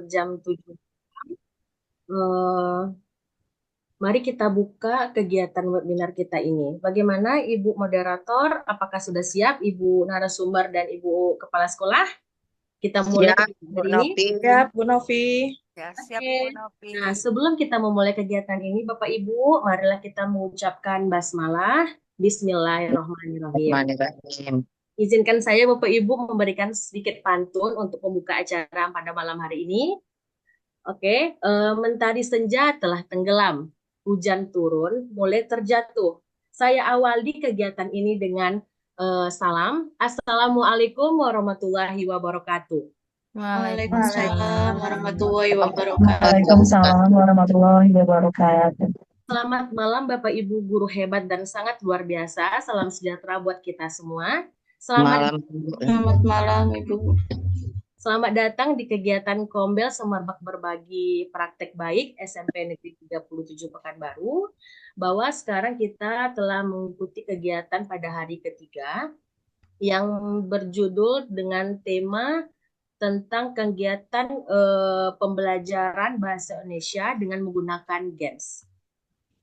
jam 7. Eh, Mari kita buka kegiatan webinar kita ini. Bagaimana Ibu Moderator? Apakah sudah siap Ibu narasumber dan Ibu Kepala Sekolah? Kita mulai Siap, kegiatan Bu hari ini. Nopi. Siap, Bu Novi. Ya, siap Oke. Bu Novi. Nah, sebelum kita memulai kegiatan ini, Bapak Ibu, marilah kita mengucapkan basmalah. Bismillahirrahmanirrahim. Bismillahirrahmanirrahim. Izinkan saya Bapak Ibu memberikan sedikit pantun untuk membuka acara pada malam hari ini. Oke, mentari senja telah tenggelam, hujan turun, mulai terjatuh. Saya awali kegiatan ini dengan salam. Assalamualaikum warahmatullahi wabarakatuh. Waalaikumsalam warahmatullahi wabarakatuh. Waalaikumsalam warahmatullahi wabarakatuh. Selamat malam Bapak Ibu guru hebat dan sangat luar biasa. Salam sejahtera buat kita semua. Selamat Malam. Selamat malam, Ibu. Selamat datang di kegiatan Kombel Semerbak Berbagi Praktek Baik SMP Negeri 37 Pekanbaru. Bahwa sekarang kita telah mengikuti kegiatan pada hari ketiga yang berjudul dengan tema tentang kegiatan pembelajaran bahasa Indonesia dengan menggunakan games.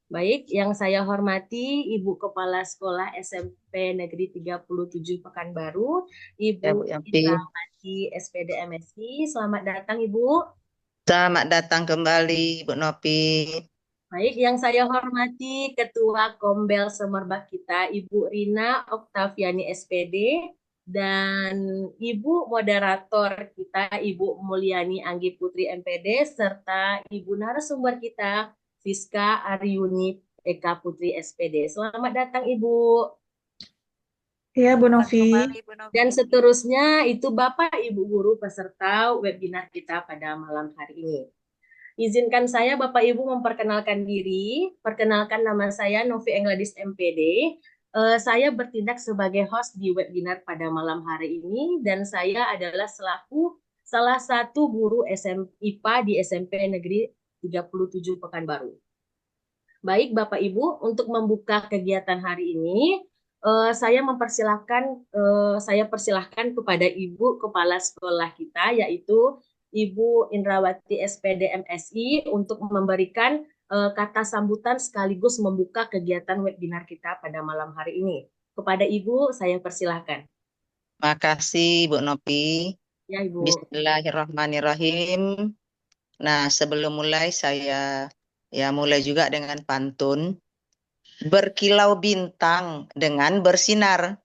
Baik, yang saya hormati Ibu Kepala Sekolah SMP Negeri 37 Pekanbaru, Ya, Bu Ibu Yampi. Indrawati SPD MSI. Selamat datang Ibu. Selamat datang kembali, Bu Nopi. Baik, yang saya hormati Ketua Kombel Semerbak kita, Ibu Rina Oktaviani SPD, dan Ibu Moderator kita, Ibu Mulyani Anggi Putri MPD, serta Ibu narasumber kita, Fiska Aryuni Eka Putri SPD. Selamat datang Ibu. Ya, Bu Selamat Novi. kembali Bu Novi. Dan seterusnya itu Bapak Ibu Guru peserta webinar kita pada malam hari ini. Izinkan saya Bapak Ibu memperkenalkan diri. Perkenalkan nama saya Novi Engladis MPD. Saya bertindak sebagai host di webinar pada malam hari ini dan saya adalah selaku salah satu guru IPA di SMP Negeri 37 Pekanbaru. Baik Bapak Ibu, untuk membuka kegiatan hari ini, saya persilahkan kepada Ibu Kepala Sekolah kita, yaitu Ibu Indrawati SPD MSI, untuk memberikan kata sambutan sekaligus membuka kegiatan webinar kita pada malam hari ini. Kepada Ibu, saya persilahkan. Makasih, Bu Nopi. Ya, Ibu. Bismillahirrahmanirrahim. Nah, sebelum mulai saya mulai juga dengan pantun. Berkilau bintang dengan bersinar.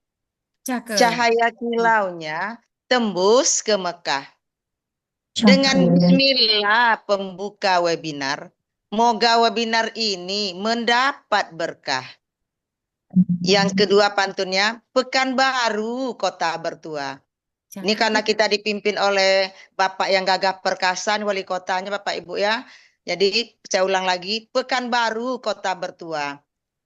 Cakep. Cahaya kilaunya tembus ke Mekah. Dengan bismillah pembuka webinar. Moga webinar ini mendapat berkah. Yang kedua pantunnya, Pekanbaru Kota Bertua. Ini karena kita dipimpin oleh Bapak yang gagah perkasa, wali kotanya Bapak Ibu ya. Jadi saya ulang lagi, Pekanbaru Kota Bertua.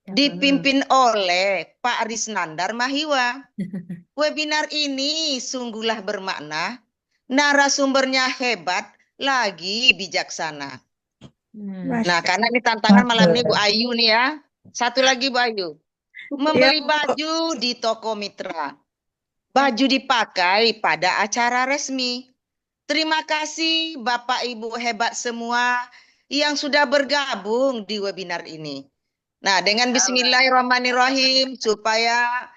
Dipimpin oleh Pak Risnandar Mahiwa. Webinar ini sungguhlah bermakna, narasumbernya hebat, lagi bijaksana. Nah, karena ini tantangan malam ini Bu Ayu nih ya. Satu lagi Bu Ayu. Membeli baju di toko mitra. Baju dipakai pada acara resmi. Terima kasih Bapak Ibu hebat semua yang sudah bergabung di webinar ini. Nah, dengan bismillahirrahmanirrahim supaya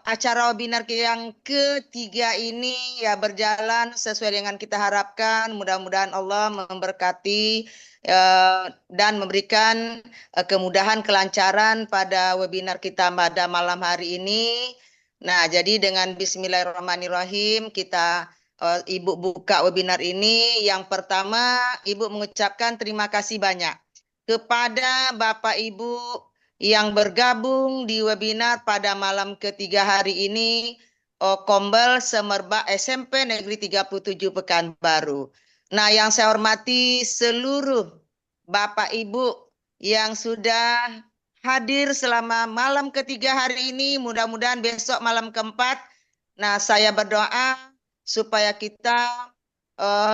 acara webinar yang ketiga ini ya berjalan sesuai dengan kita harapkan. Mudah-mudahan Allah memberkati dan memberikan kemudahan kelancaran pada webinar kita pada malam hari ini. Nah, jadi dengan bismillahirrahmanirrahim kita Ibu buka webinar ini. Yang pertama, Ibu mengucapkan terima kasih banyak kepada Bapak Ibu yang bergabung di webinar pada malam ketiga hari ini, Kombel Semerbak SMP Negeri 37 Pekanbaru. Nah, yang saya hormati seluruh Bapak Ibu yang sudah hadir selama malam ketiga hari ini, mudah-mudahan besok malam keempat. Nah, saya berdoa supaya kita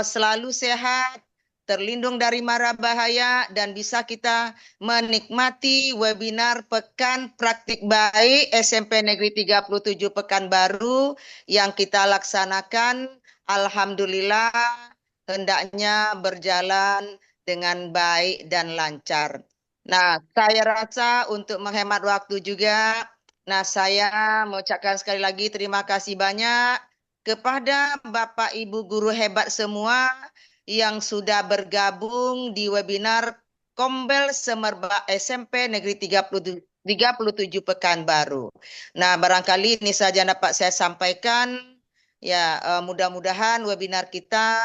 selalu sehat, terlindung dari mara bahaya, dan bisa kita menikmati webinar Pekan Praktik Baik SMP Negeri 37 Pekanbaru yang kita laksanakan. Alhamdulillah hendaknya berjalan dengan baik dan lancar. Nah, saya rasa untuk menghemat waktu juga, nah saya mengucapkan sekali lagi terima kasih banyak kepada Bapak Ibu guru hebat semua yang sudah bergabung di webinar Kombel Semerbak SMP Negeri 37 Pekanbaru. Nah, barangkali ini saja dapat saya sampaikan. Ya, mudah-mudahan webinar kita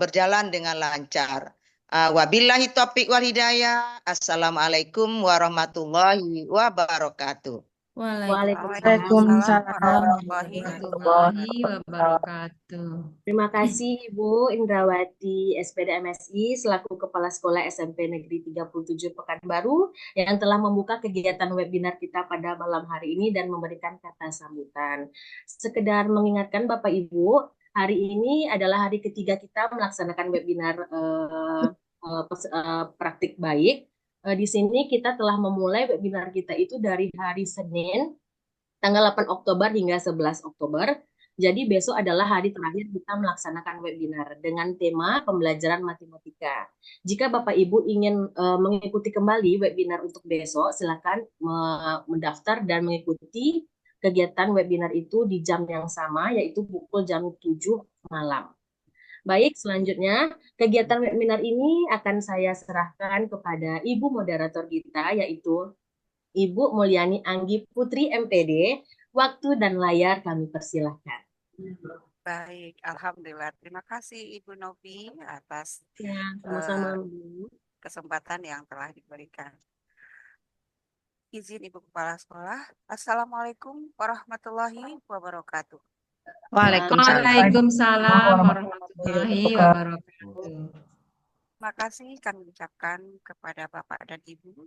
berjalan dengan lancar. Wabillahi taufiq wal hidayah. Assalamualaikum warahmatullahi wabarakatuh. Waalaikumsalam warahmatullahi warahmatullahi wabarakatuh. Terima kasih Ibu Indrawati SPD MSI selaku Kepala Sekolah SMP Negeri 37 Pekanbaru yang telah membuka kegiatan webinar kita pada malam hari ini dan memberikan kata sambutan. Sekedar mengingatkan Bapak Ibu, hari ini adalah hari ketiga kita melaksanakan webinar praktik baik. Di sini kita telah memulai webinar kita itu dari hari Senin tanggal 8 Oktober hingga 11 Oktober. Jadi besok adalah hari terakhir kita melaksanakan webinar dengan tema pembelajaran matematika. Jika Bapak Ibu ingin mengikuti kembali webinar untuk besok, silakan mendaftar dan mengikuti kegiatan webinar itu di jam yang sama, yaitu pukul jam 7 malam. Baik, selanjutnya kegiatan webinar ini akan saya serahkan kepada Ibu moderator kita, yaitu Ibu Mulyani Anggi Putri MPD. Waktu dan layar kami persilahkan. Baik, Alhamdulillah. Terima kasih Ibu Novi atas Ya, sama-sama Bu. kesempatan yang telah diberikan. Izin Ibu Kepala Sekolah. Assalamualaikum warahmatullahi wabarakatuh. Waalaikumsalam. Waalaikumsalam warahmatullahi wabarakatuh. Terima kasih kami ucapkan kepada Bapak dan Ibu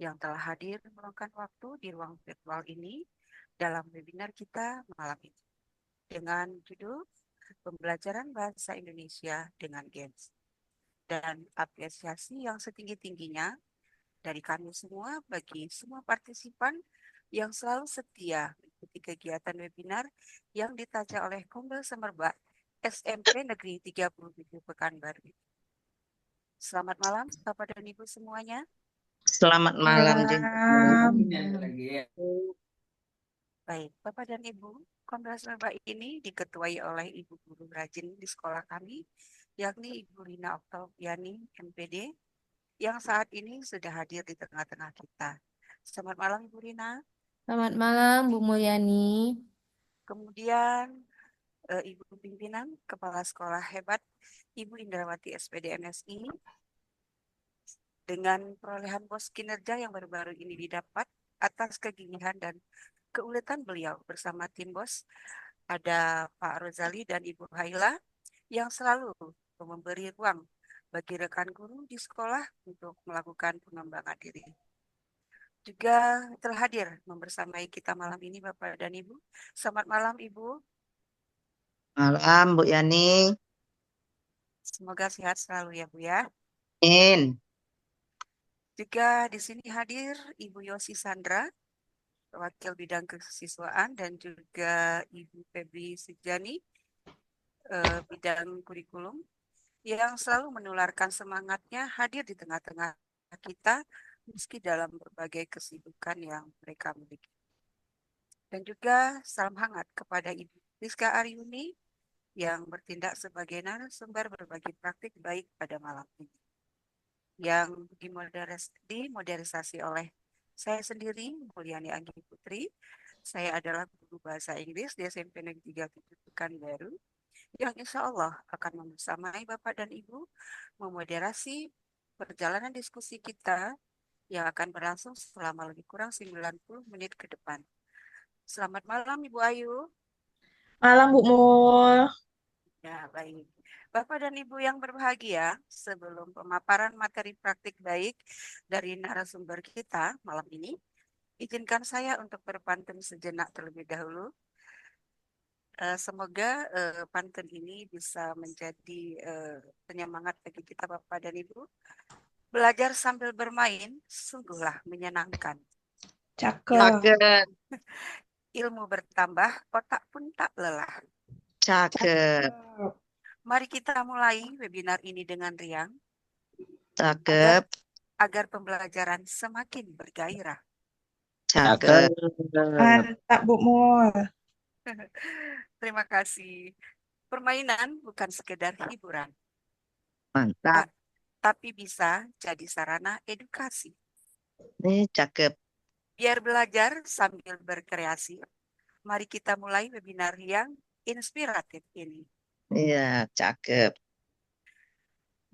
yang telah hadir meluangkan waktu di ruang virtual ini dalam webinar kita malam ini dengan judul Pembelajaran Bahasa Indonesia dengan Games, dan apresiasi yang setinggi-tingginya dari kami semua bagi semua partisipan yang selalu setia mengikuti kegiatan webinar yang ditaja oleh Kombel Semerbak SMP Negeri 37 Pekanbaru. Selamat malam Bapak dan Ibu semuanya. Selamat malam. Baik, Bapak dan Ibu, Kombel Semerbak ini diketuai oleh Ibu Guru Rajin di sekolah kami, yakni Ibu Lina Oktaviani MPD, yang saat ini sudah hadir di tengah-tengah kita. Selamat malam Ibu Lina. Selamat malam Bu Mulyani. Kemudian Ibu Pimpinan Kepala Sekolah Hebat Ibu Indrawati SPD MSI, dengan perolehan BOS kinerja yang baru-baru ini didapat atas kegigihan dan keuletan beliau bersama tim BOS, ada Pak Rozali dan Ibu Haila yang selalu memberi ruang bagi rekan guru di sekolah untuk melakukan pengembangan diri. Juga telah hadir membersamai kita malam ini Bapak dan Ibu. Selamat malam Ibu. Malam Bu Yani. Semoga sehat selalu ya Bu ya. Amin. Juga di sini hadir Ibu Yosi Sandra, Wakil Bidang Kesiswaan, dan juga Ibu Febri Sijani, Bidang Kurikulum, yang selalu menularkan semangatnya hadir di tengah-tengah kita meski dalam berbagai kesibukan yang mereka miliki. Dan juga salam hangat kepada Ibu Rizka Aryuni yang bertindak sebagai narasumber berbagi praktik baik pada malam ini, yang dimoderisasi oleh saya sendiri, Mulyani Anggi Putri. Saya adalah guru bahasa Inggris di SMP Negeri 37 Pekanbaru, yang insya Allah akan membersamai Bapak dan Ibu memoderasi perjalanan diskusi kita yang akan berlangsung selama lebih kurang 90 menit ke depan. Selamat malam Ibu Ayu. Malam Bu Mul. Ya, baik. Bapak dan Ibu yang berbahagia, sebelum pemaparan materi praktik baik dari narasumber kita malam ini, izinkan saya untuk berpantun sejenak terlebih dahulu. Semoga pantun ini bisa menjadi penyemangat bagi kita Bapak dan Ibu. Belajar sambil bermain, sungguhlah menyenangkan. Cakep. Ilmu bertambah, otak pun tak lelah. Cakep. Mari kita mulai webinar ini dengan riang Cakep. agar pembelajaran semakin bergairah. Cakep. Mantap, Bu Mul. Terima kasih. Permainan bukan sekedar hiburan, Mantap. tapi bisa jadi sarana edukasi. Cakep. Biar belajar sambil berkreasi, mari kita mulai webinar yang inspiratif ini. Iya, cakep.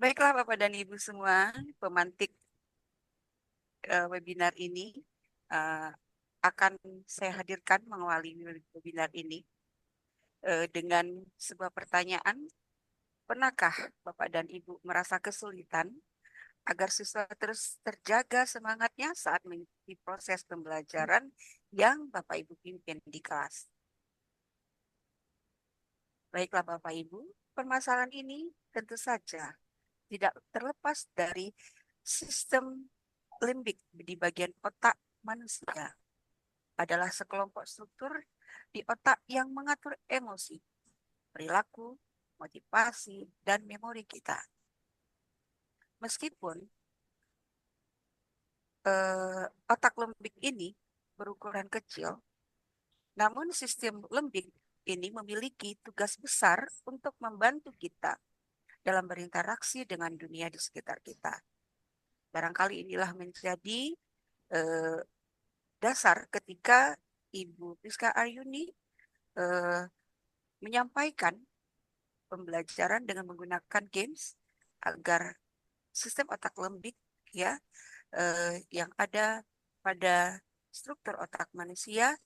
Baiklah Bapak dan Ibu semua, pemantik webinar ini eh, akan saya hadirkan mengawali webinar ini dengan sebuah pertanyaan. Pernahkah Bapak dan Ibu merasa kesulitan agar siswa terus terjaga semangatnya saat mengikuti proses pembelajaran yang Bapak Ibu pimpin di kelas? Baiklah Bapak Ibu, permasalahan ini tentu saja tidak terlepas dari sistem limbik di bagian otak manusia. Adalah sekelompok struktur di otak yang mengatur emosi, perilaku, motivasi, dan memori kita. Meskipun otak lembik ini berukuran kecil, namun sistem lembik ini memiliki tugas besar untuk membantu kita dalam berinteraksi dengan dunia di sekitar kita. Barangkali inilah menjadi dasar ketika Ibu Priska Aryuni menyampaikan pembelajaran dengan menggunakan games agar sistem otak lembik ya yang ada pada struktur otak manusia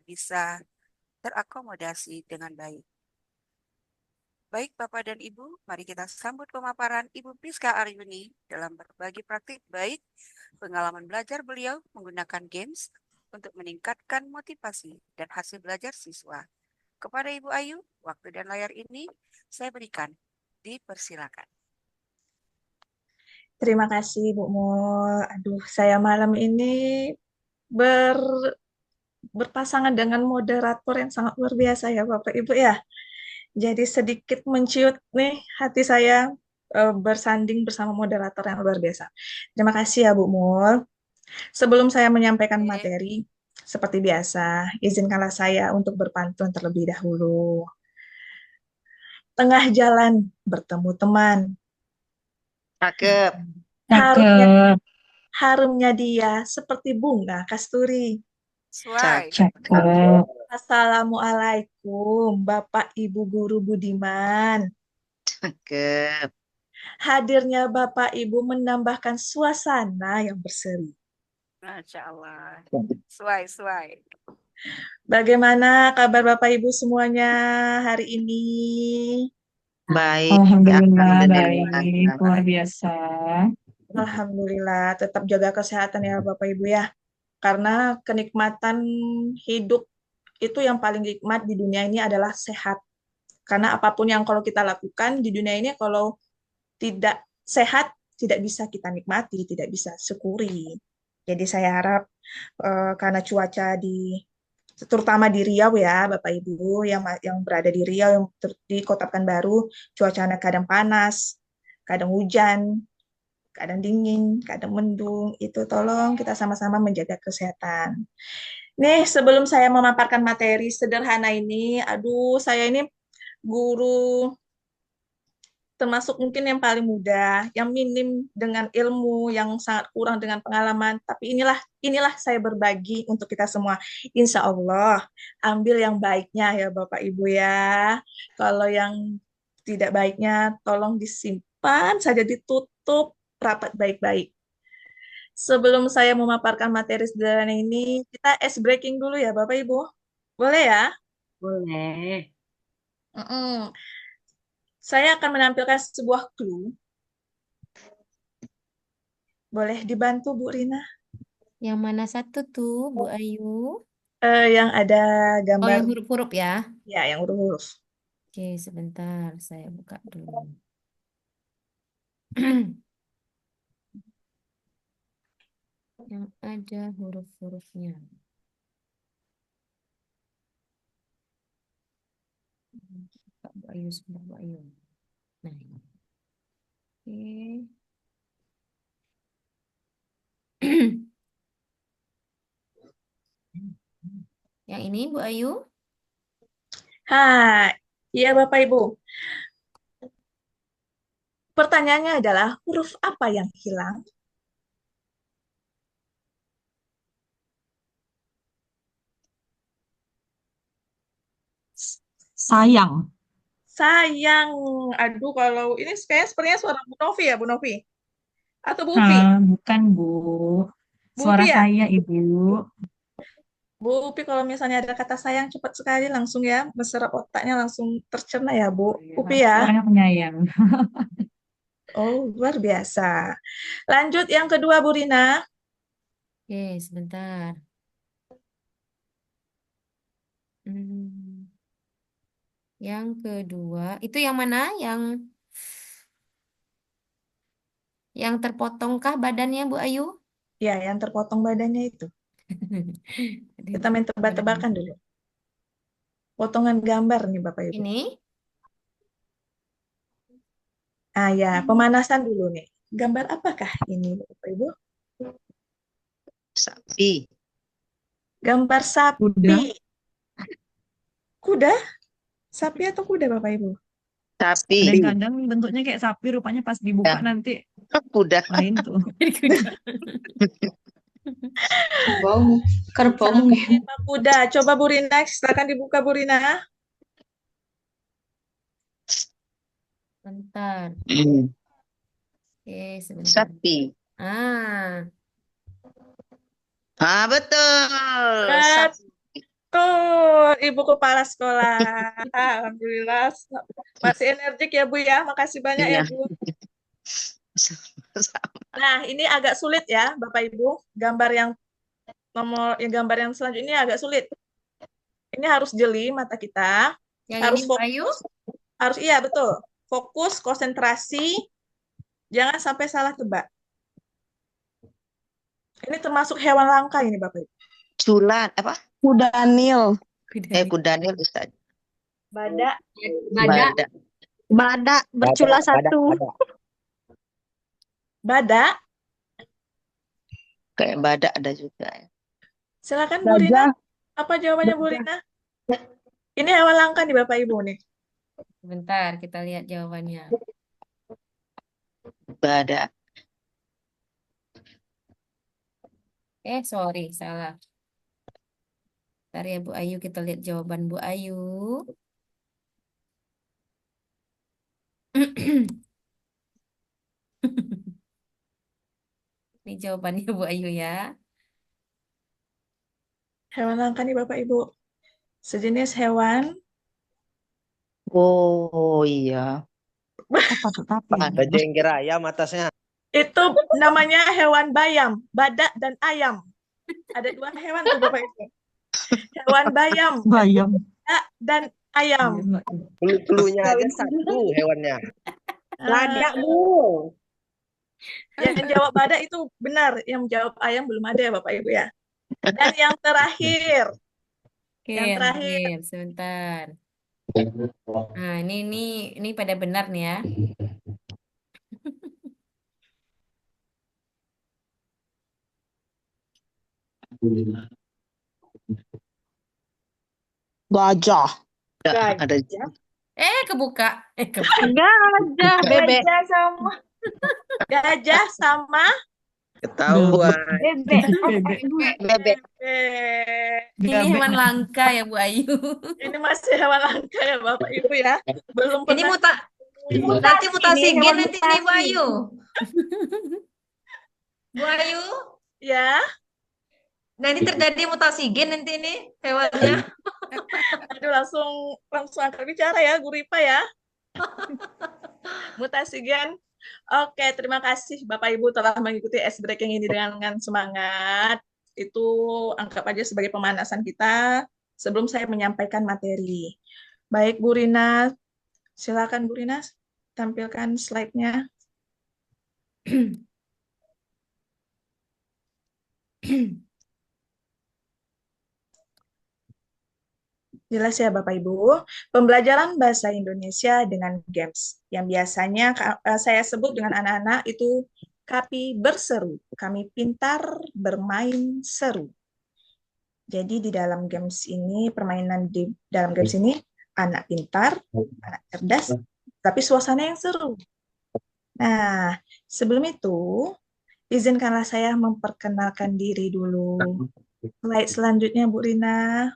bisa terakomodasi dengan baik. Baik Bapak dan Ibu, mari kita sambut pemaparan Ibu Priska Aryuni dalam berbagi praktik baik pengalaman belajar beliau menggunakan games untuk meningkatkan motivasi dan hasil belajar siswa. Kepada Ibu Ayu, waktu dan layar ini saya berikan. Dipersilakan. Terima kasih, Bu Mul. Aduh, saya malam ini berpasangan dengan moderator yang sangat luar biasa ya, Bapak Ibu ya. Jadi sedikit menciut nih hati saya bersanding bersama moderator yang luar biasa. Terima kasih ya, Bu Mul. Sebelum saya menyampaikan Oke. materi, seperti biasa, izinkanlah saya untuk berpantun terlebih dahulu. Tengah jalan bertemu teman. Cakep. Harumnya, Cakep. harumnya dia seperti bunga kasturi. Suai. Cakep. Assalamualaikum, Bapak Ibu Guru Budiman. Cakep. Hadirnya Bapak Ibu menambahkan suasana yang berseri. Masya Allah. Suai. Bagaimana kabar Bapak Ibu semuanya hari ini? Baik. Alhamdulillah, Alhamdulillah. baik. Luar biasa. Alhamdulillah, tetap jaga kesehatan ya Bapak Ibu ya. Karena kenikmatan hidup itu yang paling nikmat di dunia ini adalah sehat. Karena apapun yang kalau kita lakukan di dunia ini kalau tidak sehat, tidak bisa kita nikmati, tidak bisa syukuri. Jadi saya harap karena cuaca terutama di Riau ya, Bapak Ibu yang berada di Riau, di Kota Pekanbaru, cuacanya kadang panas, kadang hujan, kadang dingin, kadang mendung. Itu tolong kita sama-sama menjaga kesehatan. Nih, sebelum saya memaparkan materi sederhana ini, aduh, saya ini guru termasuk mungkin yang paling muda, yang minim dengan ilmu, yang sangat kurang dengan pengalaman. Tapi inilah saya berbagi untuk kita semua. Insya Allah, ambil yang baiknya ya Bapak Ibu ya. Kalau yang tidak baiknya, tolong disimpan saja, ditutup rapat baik-baik. Sebelum saya memaparkan materi sederhana ini, kita ice breaking dulu ya Bapak Ibu. Boleh ya? Boleh. Mm-mm. Saya akan menampilkan sebuah clue. Boleh dibantu Bu Rina? Yang mana satu tuh, Bu Ayu? Yang ada Oh, gambar, yang huruf-huruf ya. ya yang huruf-huruf. Oke, sebentar. Saya buka dulu. Yang ada huruf-hurufnya. Buka Bu Ayu, sebentar Bu Ayu. Nah, ini. Oke. Yang ini Bu Ayu. Hai, iya Bapak Ibu. Pertanyaannya adalah huruf apa yang hilang? Sayang. Sayang. Aduh, kalau ini kayaknya sepertinya suara Bu Novi ya, Bu Novi. Atau Bu Upi? Bukan, Bu. Bu Suara Upi ya? saya, Ibu. Bu Upi kalau misalnya ada kata sayang cepat sekali langsung ya, meserap otaknya langsung tercerna ya, Bu. Upi Aku ya? orangnya penyayang. Oh, luar biasa. Lanjut yang kedua, Bu Rina. Oke, sebentar. Hmm, Yang kedua, itu yang mana? Yang terpotongkah badannya Bu Ayu? Ya, yang terpotong badannya itu. Ada yang Kita main terpotong badannya. tebak-tebakan dulu. Potongan gambar nih, Bapak Ibu. Ini? Ah ya, pemanasan dulu nih. Gambar apakah ini, Bapak Ibu? Sapi. Gambar Kuda. sapi. Kuda? Sapi atau kuda, Bapak Ibu? Sapi. Dan kadang bentuknya kayak sapi, rupanya pas dibuka Ya. nanti Kuda. lain tuh. Kuda. Kerbau, kerbau Sapi mungkin. apa kuda? Coba Bu Rina, silakan dibuka Bu Rina. Bentar. Hmm. Oke, sebentar. Sapi. Ah, Ah, betul. Sapi. Betul, Ibu Kepala Sekolah. Alhamdulillah. Masih energik ya, Bu ya. Makasih banyak ya, Iya. Bu. Nah, ini agak sulit ya, Bapak Ibu. Gambar yang selanjutnya ini agak sulit. Ini harus jeli mata kita. yang Harus ini Bu Ayu? harus iya betul. Fokus, konsentrasi, jangan sampai salah tebak. Ini termasuk hewan langka ini, Bapak Ibu. Culan. Apa? Kudanil. Kuda. Kudanil bisa. Badak. Badak. Badak. Badak bercula satu. Badak. Kayak badak ada juga. Ya. Silakan Bu Rina. Gajah. Apa jawabannya Bu Rina? Ini hewan langka nih Bapak Ibu nih. Bentar, kita lihat jawabannya. Badak. Sorry, salah. Bentar ya Bu Ayu, kita lihat jawaban Bu Ayu. Ini jawabannya Bu Ayu ya. Hewan langka nih Bapak Ibu. Sejenis hewan. Oh iya. Apa tuh tapi? Ada jengger ayam atasnya. Itu namanya hewan bayam. Badak dan ayam. Ada dua hewan tuh Bapak Ibu. Hewan bayam. Bayam. Badak dan ayam. Clue-nya aja satu hewannya. Badak, Ah, Bu. yang jawab badak itu benar. Yang jawab ayam belum ada ya Bapak Ibu ya. Dan yang terakhir. Oke, Yang yang terakhir. terakhir, sebentar. Nah, ini pada benar nih ya. Gajah. Ada. Kebuka. Kebuka. Gajah, bebek. Gajah sama Ketahuan. Bebek. Bebek. Bebek. Ini Bebek. hewan langka ya Bu Ayu. ini masih hewan langka ya Bapak Ibu ya. Belum Ini pernah nanti mutasi ini gen hewan nanti ini Bu mutasi. Ayu. Bu Ayu, ya. nah ini terjadi mutasi gen nanti ini hewannya. Aduh langsung angkat bicara ya Guru IPA ya. Mutasi gen. Oke, terima kasih Bapak Ibu telah mengikuti ice breaking ini dengan semangat. Itu anggap aja sebagai pemanasan kita sebelum saya menyampaikan materi. Baik Bu Rina, silakan Bu Rina tampilkan slide-nya. Jelas ya Bapak Ibu, pembelajaran bahasa Indonesia dengan games yang biasanya saya sebut dengan anak-anak itu kami berseru, kami pintar bermain seru. Jadi di dalam games ini, permainan di dalam games ini anak pintar, anak cerdas, tapi suasana yang seru. Nah, sebelum itu, izinkanlah saya memperkenalkan diri dulu. Slide selanjutnya Bu Rina.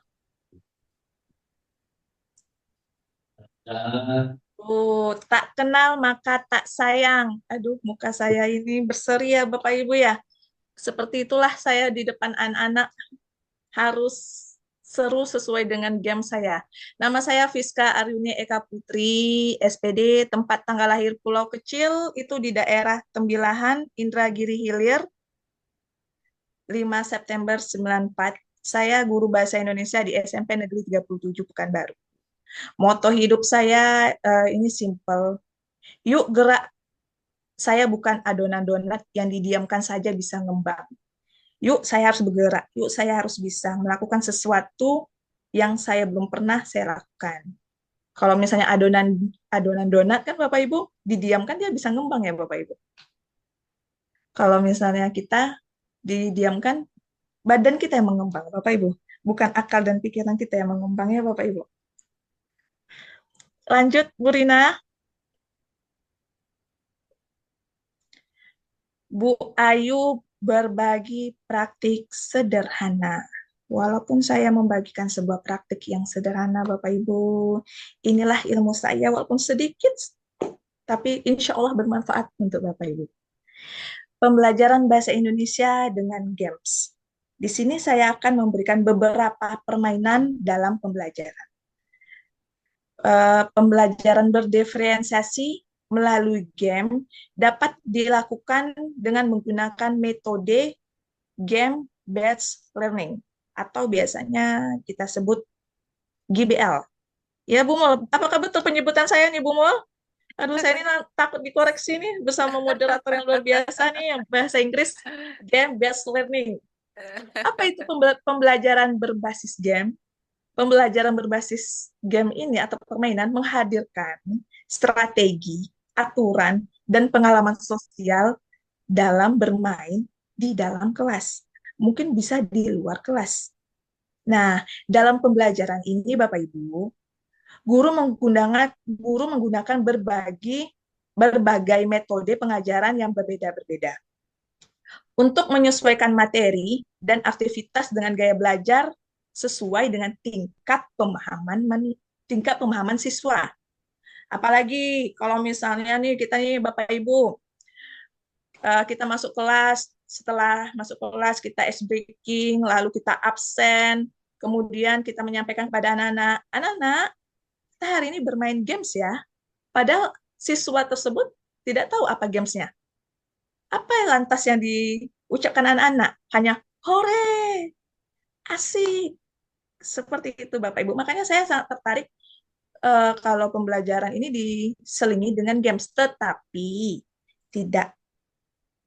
Tak kenal maka tak sayang. Aduh, muka saya ini berseri ya Bapak Ibu ya. Seperti itulah saya di depan anak-anak harus seru sesuai dengan game saya. Nama saya Fiska Aryuni Eka Putri, SPD, tempat tanggal lahir Pulau Kecil, itu di daerah Tembilahan, Indragiri Hilir, 5 September 94. Saya guru bahasa Indonesia di SMP Negeri 37 Pekanbaru. Moto hidup saya ini simple. Yuk gerak. Saya bukan adonan donat yang didiamkan saja bisa ngembang. Yuk saya harus bergerak. Yuk saya harus bisa melakukan sesuatu yang saya belum pernah saya lakukan. Kalau misalnya adonan donat kan Bapak Ibu didiamkan dia bisa ngembang ya Bapak Ibu. Kalau misalnya kita didiamkan badan kita yang mengembang Bapak Ibu, bukan akal dan pikiran kita yang mengembang ya Bapak Ibu. Lanjut Bu Rina. Bu Ayu berbagi praktik sederhana. Walaupun saya membagikan sebuah praktik yang sederhana, Bapak Ibu, inilah ilmu saya, walaupun sedikit, tapi insya Allah bermanfaat untuk Bapak Ibu. Pembelajaran bahasa Indonesia dengan games. Di sini saya akan memberikan beberapa permainan dalam pembelajaran. Pembelajaran berdiferensiasi melalui game dapat dilakukan dengan menggunakan metode game-based learning atau biasanya kita sebut GBL. Ya Bu Mul, apakah betul penyebutan saya nih Bu Mul? Aduh, saya ini takut dikoreksi nih bersama moderator yang luar biasa nih yang bahasa Inggris, game-based learning. Apa itu pembelajaran berbasis game? Pembelajaran berbasis game ini atau permainan menghadirkan strategi, aturan, dan pengalaman sosial dalam bermain di dalam kelas. Mungkin bisa di luar kelas. Nah, dalam pembelajaran ini Bapak Ibu, guru menggunakan berbagai metode pengajaran yang berbeda-berbeda untuk menyesuaikan materi dan aktivitas dengan gaya belajar sesuai dengan tingkat pemahaman siswa. Apalagi kalau misalnya nih kita nih Bapak Ibu, kita masuk kelas, setelah masuk kelas kita ice breaking, lalu kita absen, kemudian kita menyampaikan kepada anak-anak, anak-anak, kita hari ini bermain games ya. Padahal siswa tersebut tidak tahu apa gamesnya. Apa lantas yang diucapkan anak-anak? Hanya hore, asik. Seperti itu Bapak Ibu. Makanya saya sangat tertarik kalau pembelajaran ini diselingi dengan games. Tetapi tidak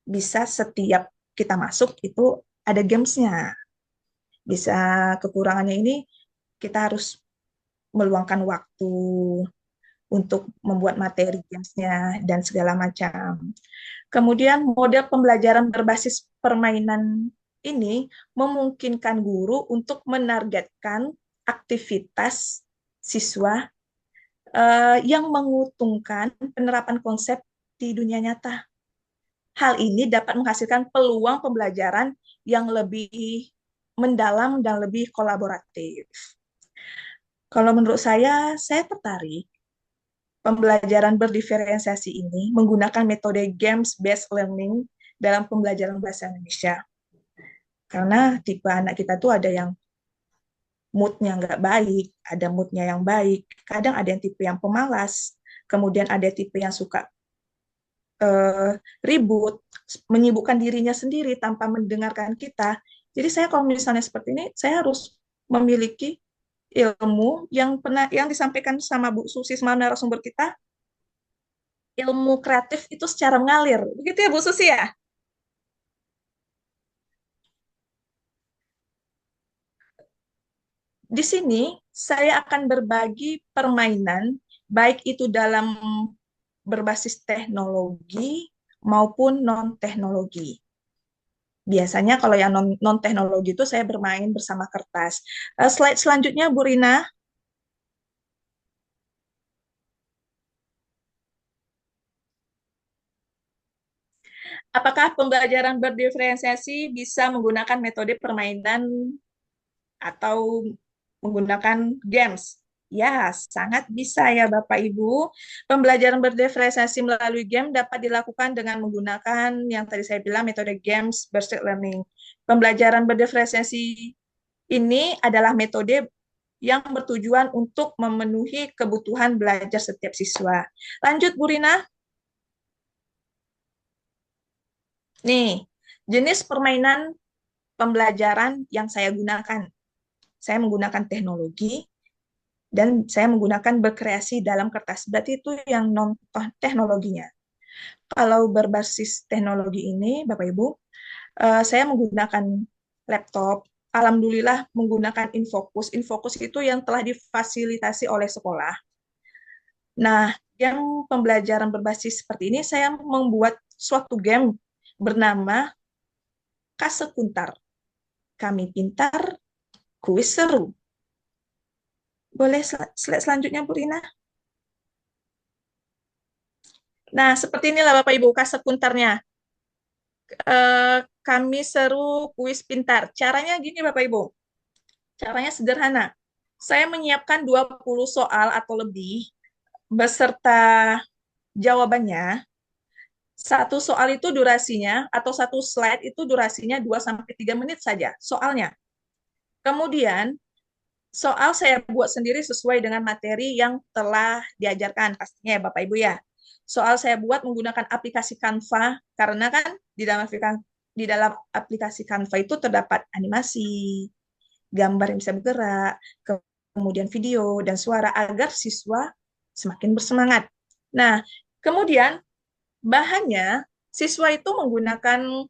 bisa setiap kita masuk itu ada gamesnya. Bisa kekurangannya ini kita harus meluangkan waktu untuk membuat materi gamesnya dan segala macam. Kemudian model pembelajaran berbasis permainan ini memungkinkan guru untuk menargetkan aktivitas siswa yang menguntungkan penerapan konsep di dunia nyata. Hal ini dapat menghasilkan peluang pembelajaran yang lebih mendalam dan lebih kolaboratif. Kalau menurut saya tertarik pembelajaran berdiferensiasi ini menggunakan metode games-based learning dalam pembelajaran bahasa Indonesia. Karena tipe anak kita tuh ada yang moodnya nggak baik, ada moodnya yang baik, kadang ada yang tipe yang pemalas, kemudian ada tipe yang suka ribut, menyibukkan dirinya sendiri tanpa mendengarkan kita. Jadi saya kalau misalnya seperti ini, saya harus memiliki ilmu yang disampaikan sama Bu Susi sama narasumber kita, ilmu kreatif itu secara mengalir. Begitu ya Bu Susi ya? Di sini saya akan berbagi permainan, baik itu dalam berbasis teknologi maupun non-teknologi. Biasanya kalau yang non-teknologi itu saya bermain bersama kertas. Slide selanjutnya, Bu Rina. Apakah pembelajaran berdiferensiasi bisa menggunakan metode permainan atau menggunakan games? Ya, sangat bisa ya Bapak Ibu. Pembelajaran berdiferensiasi melalui game dapat dilakukan dengan menggunakan yang tadi saya bilang metode games-based learning. Pembelajaran berdiferensiasi ini adalah metode yang bertujuan untuk memenuhi kebutuhan belajar setiap siswa. Lanjut, Bu Rina. Nih, jenis permainan pembelajaran yang saya gunakan. Saya menggunakan teknologi dan saya menggunakan berkreasi dalam kertas. Berarti itu yang non-teknologinya. Kalau berbasis teknologi ini, Bapak Ibu, saya menggunakan laptop. Alhamdulillah menggunakan Infocus. Infocus itu yang telah difasilitasi oleh sekolah. Nah, yang pembelajaran berbasis seperti ini, saya membuat suatu game bernama Kasekuntar. Kami pintar, kuis seru. Boleh slide selanjutnya, Bu Rina? Nah, seperti inilah Bapak Ibu Kasekuntarnya. Kami seru kuis pintar. Caranya gini Bapak Ibu. Caranya sederhana. Saya menyiapkan 20 soal atau lebih beserta jawabannya. Satu soal itu durasinya atau satu slide itu durasinya 2-3 menit saja soalnya. Kemudian soal saya buat sendiri sesuai dengan materi yang telah diajarkan pastinya ya Bapak Ibu ya. Soal saya buat menggunakan aplikasi Canva karena kan di dalam aplikasi Canva itu terdapat animasi, gambar yang bisa bergerak, kemudian video dan suara agar siswa semakin bersemangat. Nah, kemudian bahannya siswa itu menggunakan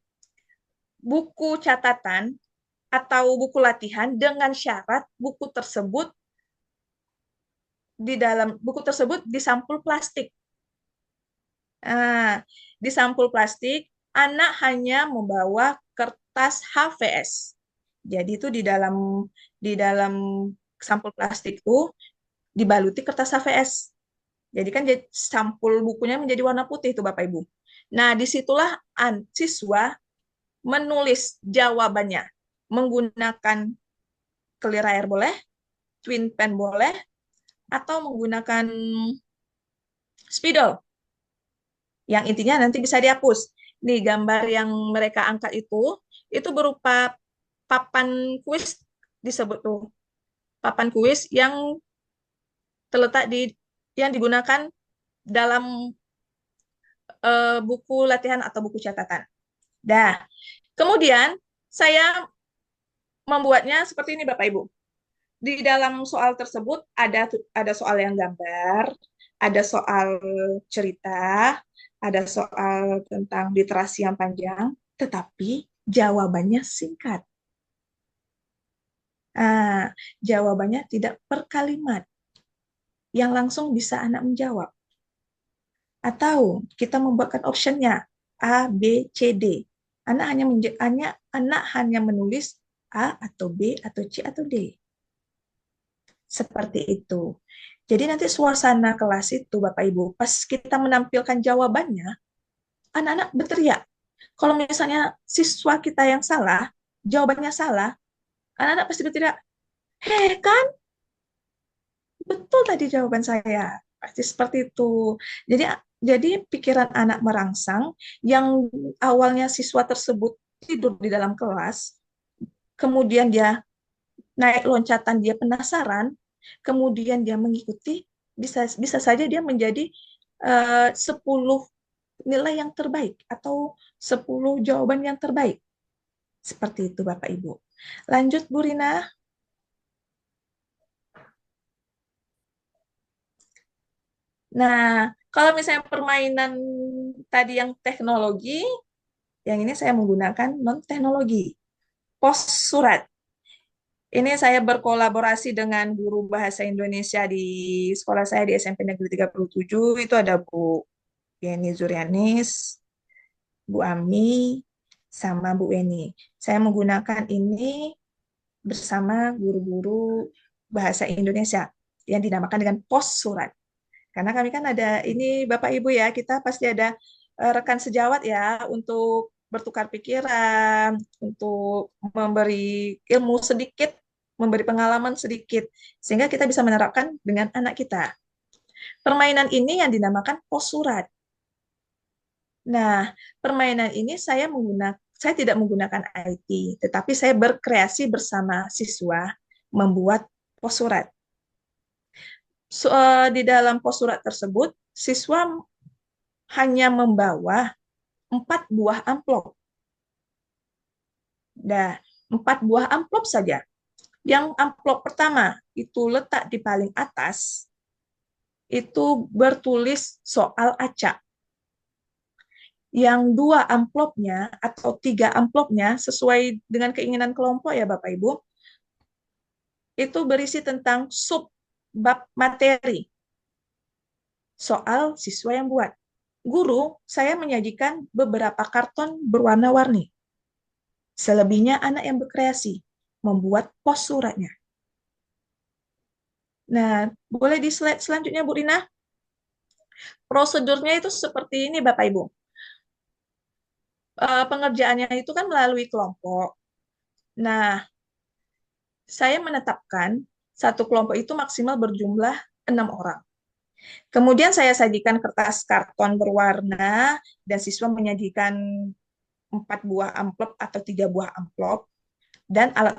buku catatan atau buku latihan dengan syarat buku tersebut disampul plastik. Nah, di sampul plastik anak hanya membawa kertas HVS. Jadi itu di dalam sampul plastik itu dibaluti kertas HVS. Jadi kan sampul bukunya menjadi warna putih itu Bapak Ibu. Nah, disitulah siswa menulis jawabannya menggunakan clear air boleh, twin pen boleh, atau menggunakan spidol. Yang intinya nanti bisa dihapus. Nih gambar yang mereka angkat itu berupa papan kuis disebut tuh. Papan kuis yang terletak yang digunakan dalam buku latihan atau buku catatan. Dah. Kemudian saya membuatnya seperti ini Bapak Ibu. Di dalam soal tersebut ada soal yang gambar, ada soal cerita, ada soal tentang literasi yang panjang, tetapi jawabannya singkat. Jawabannya tidak per kalimat, yang langsung bisa anak menjawab. Atau kita membuatkan optionnya A, B, C, D. Anak hanya menulis A atau B atau C atau D. Seperti itu. Jadi nanti suasana kelas itu Bapak Ibu, pas kita menampilkan jawabannya, anak-anak berteriak. Kalau misalnya siswa kita yang salah, jawabannya salah, anak-anak pasti berteriak, "Heh kan? Betul tadi jawaban saya." Pasti seperti itu. Jadi pikiran anak merangsang yang awalnya siswa tersebut tidur di dalam kelas, kemudian dia naik loncatan, dia penasaran, kemudian dia mengikuti, bisa saja dia menjadi 10 nilai yang terbaik atau 10 jawaban yang terbaik. Seperti itu Bapak Ibu. Lanjut Bu Rina. Nah, kalau misalnya permainan tadi yang teknologi, yang ini saya menggunakan non-teknologi. Pos surat. Ini saya berkolaborasi dengan guru bahasa Indonesia di sekolah saya di SMP Negeri 37. Itu ada Bu Yeni Zurianis, Bu Ami, sama Bu Eni. Saya menggunakan ini bersama guru-guru bahasa Indonesia yang dinamakan dengan pos surat. Karena kami kan ada ini Bapak Ibu ya, kita pasti ada rekan sejawat ya untuk bertukar pikiran, untuk memberi ilmu sedikit, memberi pengalaman sedikit, sehingga kita bisa menerapkan dengan anak kita. Permainan ini yang dinamakan pos surat. Nah, permainan ini saya tidak menggunakan IT, tetapi saya berkreasi bersama siswa membuat pos surat. Di dalam pos surat tersebut, siswa hanya membawa 4 buah amplop. Nah, 4 buah amplop saja. Yang amplop pertama itu letak di paling atas, itu bertulis soal acak. Yang 2 amplopnya atau 3 amplopnya sesuai dengan keinginan kelompok ya Bapak Ibu, itu berisi tentang sub bab materi. Soal siswa yang buat. Guru, saya menyajikan beberapa karton berwarna-warni. Selebihnya anak yang berkreasi, membuat pos suratnya. Nah, boleh di slide selanjutnya, Bu Rina? Prosedurnya itu seperti ini, Bapak Ibu. Pengerjaannya itu kan melalui kelompok. Nah, saya menetapkan satu kelompok itu maksimal berjumlah 6 orang. Kemudian saya sajikan kertas karton berwarna dan siswa menyajikan 4 buah amplop atau 3 buah amplop dan alat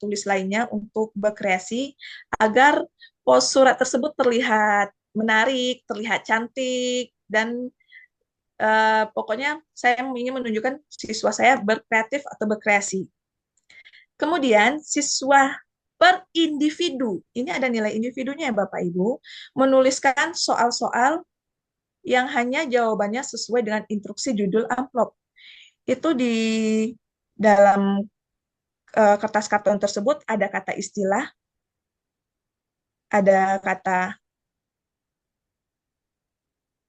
tulis lainnya untuk berkreasi agar pos surat tersebut terlihat menarik, terlihat cantik, dan pokoknya saya ingin menunjukkan siswa saya berkreatif atau berkreasi. Kemudian siswa per individu, ini ada nilai individunya ya Bapak Ibu, menuliskan soal-soal yang hanya jawabannya sesuai dengan instruksi judul amplop. Itu di dalam kertas karton tersebut ada kata istilah, ada kata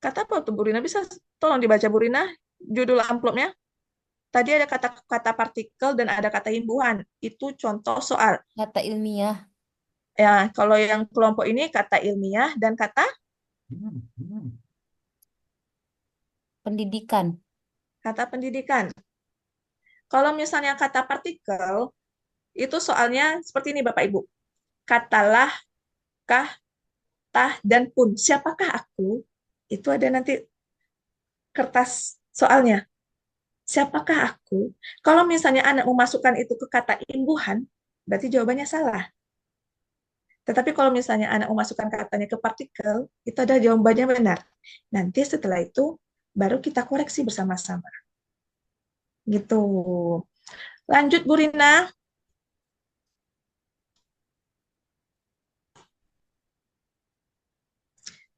apa tuh Bu Rina? Bisa tolong dibaca Bu Rina judul amplopnya? Tadi ada kata partikel dan ada kata imbuhan. Itu contoh soal. Kata ilmiah. Ya, kalau yang kelompok ini kata ilmiah dan kata Pendidikan. kata pendidikan. Kalau misalnya kata partikel, itu soalnya seperti ini Bapak Ibu. Katalah, kah, tah, dan pun. Siapakah aku? Itu ada nanti kertas soalnya. Siapakah aku? Kalau misalnya anak memasukkan itu ke kata imbuhan, berarti jawabannya salah. Tetapi kalau misalnya anak memasukkan katanya ke partikel, itu adalah jawabannya benar. Nanti setelah itu, baru kita koreksi bersama-sama. Gitu. Lanjut, Bu Rina.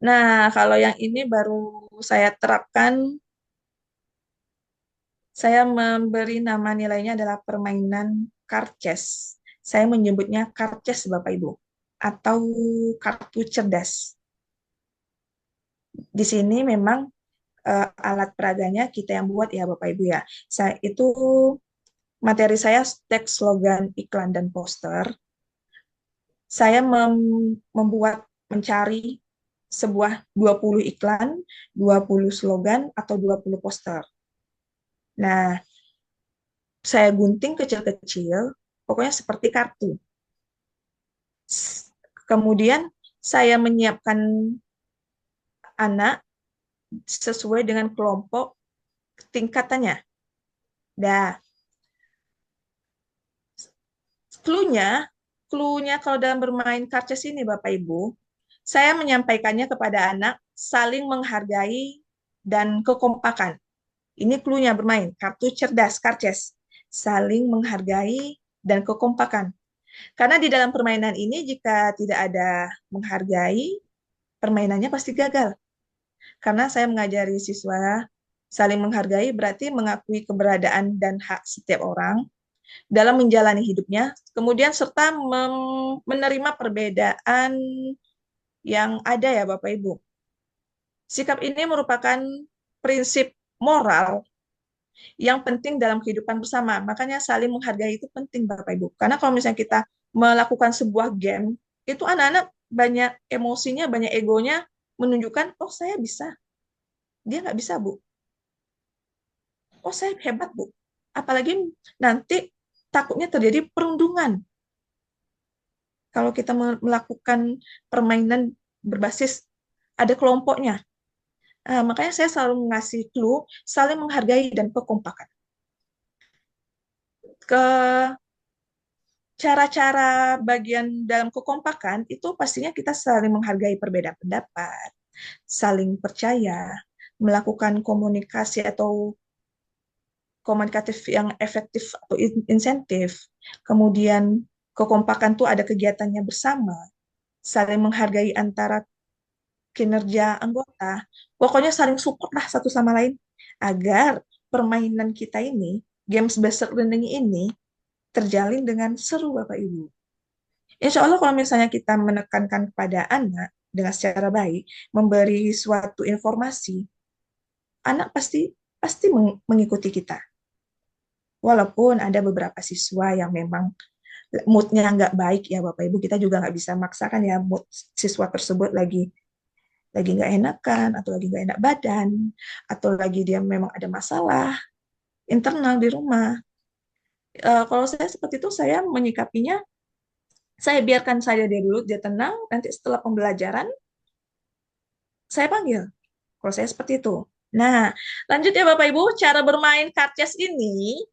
Nah, kalau yang ini baru saya terapkan, saya memberi nama nilainya adalah permainan karces. Saya menyebutnya karces, Bapak Ibu, atau kartu cerdas. Di sini memang alat peraganya kita yang buat ya Bapak Ibu ya. Materi saya teks, slogan, iklan, dan poster. Saya mencari sebuah 20 iklan, 20 slogan, atau 20 poster. Nah, saya gunting kecil-kecil, pokoknya seperti kartu. Kemudian saya menyiapkan anak sesuai dengan kelompok tingkatannya. Nah, clue-nya kalau dalam bermain karces ini Bapak Ibu, saya menyampaikannya kepada anak saling menghargai dan kekompakan. Ini clue-nya bermain, kartu cerdas, karces. Saling menghargai dan kekompakan. Karena di dalam permainan ini jika tidak ada menghargai, permainannya pasti gagal. Karena saya mengajari siswa saling menghargai berarti mengakui keberadaan dan hak setiap orang, dalam menjalani hidupnya, kemudian serta menerima perbedaan yang ada ya Bapak Ibu. Sikap ini merupakan prinsip moral yang penting dalam kehidupan bersama. Makanya saling menghargai itu penting Bapak Ibu. Karena kalau misalnya kita melakukan sebuah game, itu anak-anak banyak emosinya, banyak egonya menunjukkan, oh saya bisa, dia nggak bisa Bu. Oh saya hebat Bu. Apalagi nanti takutnya terjadi perundungan. Kalau kita melakukan permainan berbasis ada kelompoknya. Makanya saya selalu mengasih clue, saling menghargai dan kekompakan. Ke cara-cara bagian dalam kekompakan itu pastinya kita saling menghargai perbedaan pendapat, saling percaya, melakukan komunikasi atau komunikatif yang efektif atau insentif. Kemudian kekompakan tuh ada kegiatannya bersama, saling menghargai antara kinerja anggota. Pokoknya saling support lah satu sama lain agar permainan kita ini, games based learning ini terjalin dengan seru Bapak Ibu. Insya Allah kalau misalnya kita menekankan kepada anak dengan secara baik, memberi suatu informasi, anak pasti mengikuti kita. Walaupun ada beberapa siswa yang memang moodnya nggak baik ya Bapak Ibu, kita juga nggak bisa maksakan ya mood siswa tersebut lagi nggak enakan, atau lagi nggak enak badan, atau lagi dia memang ada masalah internal di rumah. Kalau saya seperti itu, saya menyikapinya, saya biarkan saja dia dulu, dia tenang, nanti setelah pembelajaran, saya panggil. Kalau saya seperti itu. Nah, lanjut ya Bapak Ibu, cara bermain card chess ini,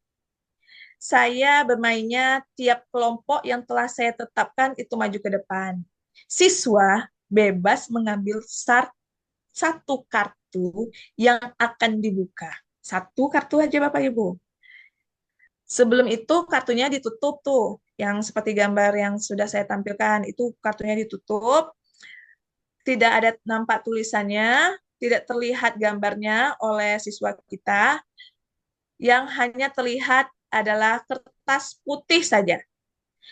saya bermainnya tiap kelompok yang telah saya tetapkan itu maju ke depan. Siswa bebas mengambil satu kartu yang akan dibuka. Satu kartu aja Bapak Ibu. Sebelum itu kartunya ditutup tuh, yang seperti gambar yang sudah saya tampilkan, itu kartunya ditutup, tidak ada nampak tulisannya, tidak terlihat gambarnya oleh siswa kita, yang hanya terlihat adalah kertas putih saja.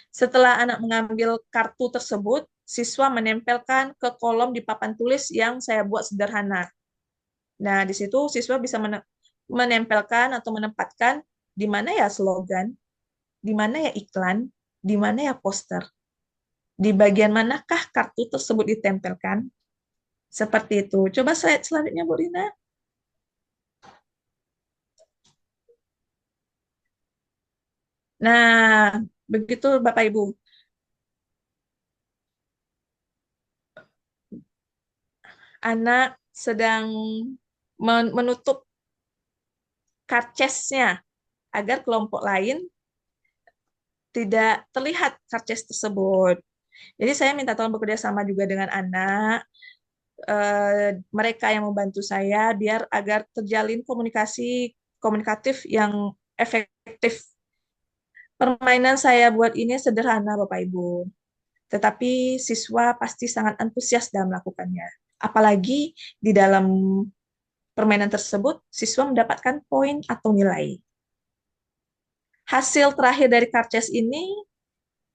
Setelah anak mengambil kartu tersebut, siswa menempelkan ke kolom di papan tulis yang saya buat sederhana. Nah, di situ siswa bisa menempelkan atau menempatkan di mana ya slogan, di mana ya iklan, di mana ya poster. Di bagian manakah kartu tersebut ditempelkan? Seperti itu. Coba slide selanjutnya, Bu Rina. Nah, begitu Bapak Ibu. Anak sedang menutup karcesnya agar kelompok lain tidak terlihat karces tersebut. Jadi saya minta tolong bekerja sama juga dengan anak, mereka yang membantu saya biar agar terjalin komunikatif yang efektif. Permainan saya buat ini sederhana Bapak Ibu, tetapi siswa pasti sangat antusias dalam melakukannya. Apalagi di dalam permainan tersebut, siswa mendapatkan poin atau nilai. Hasil terakhir dari karces ini,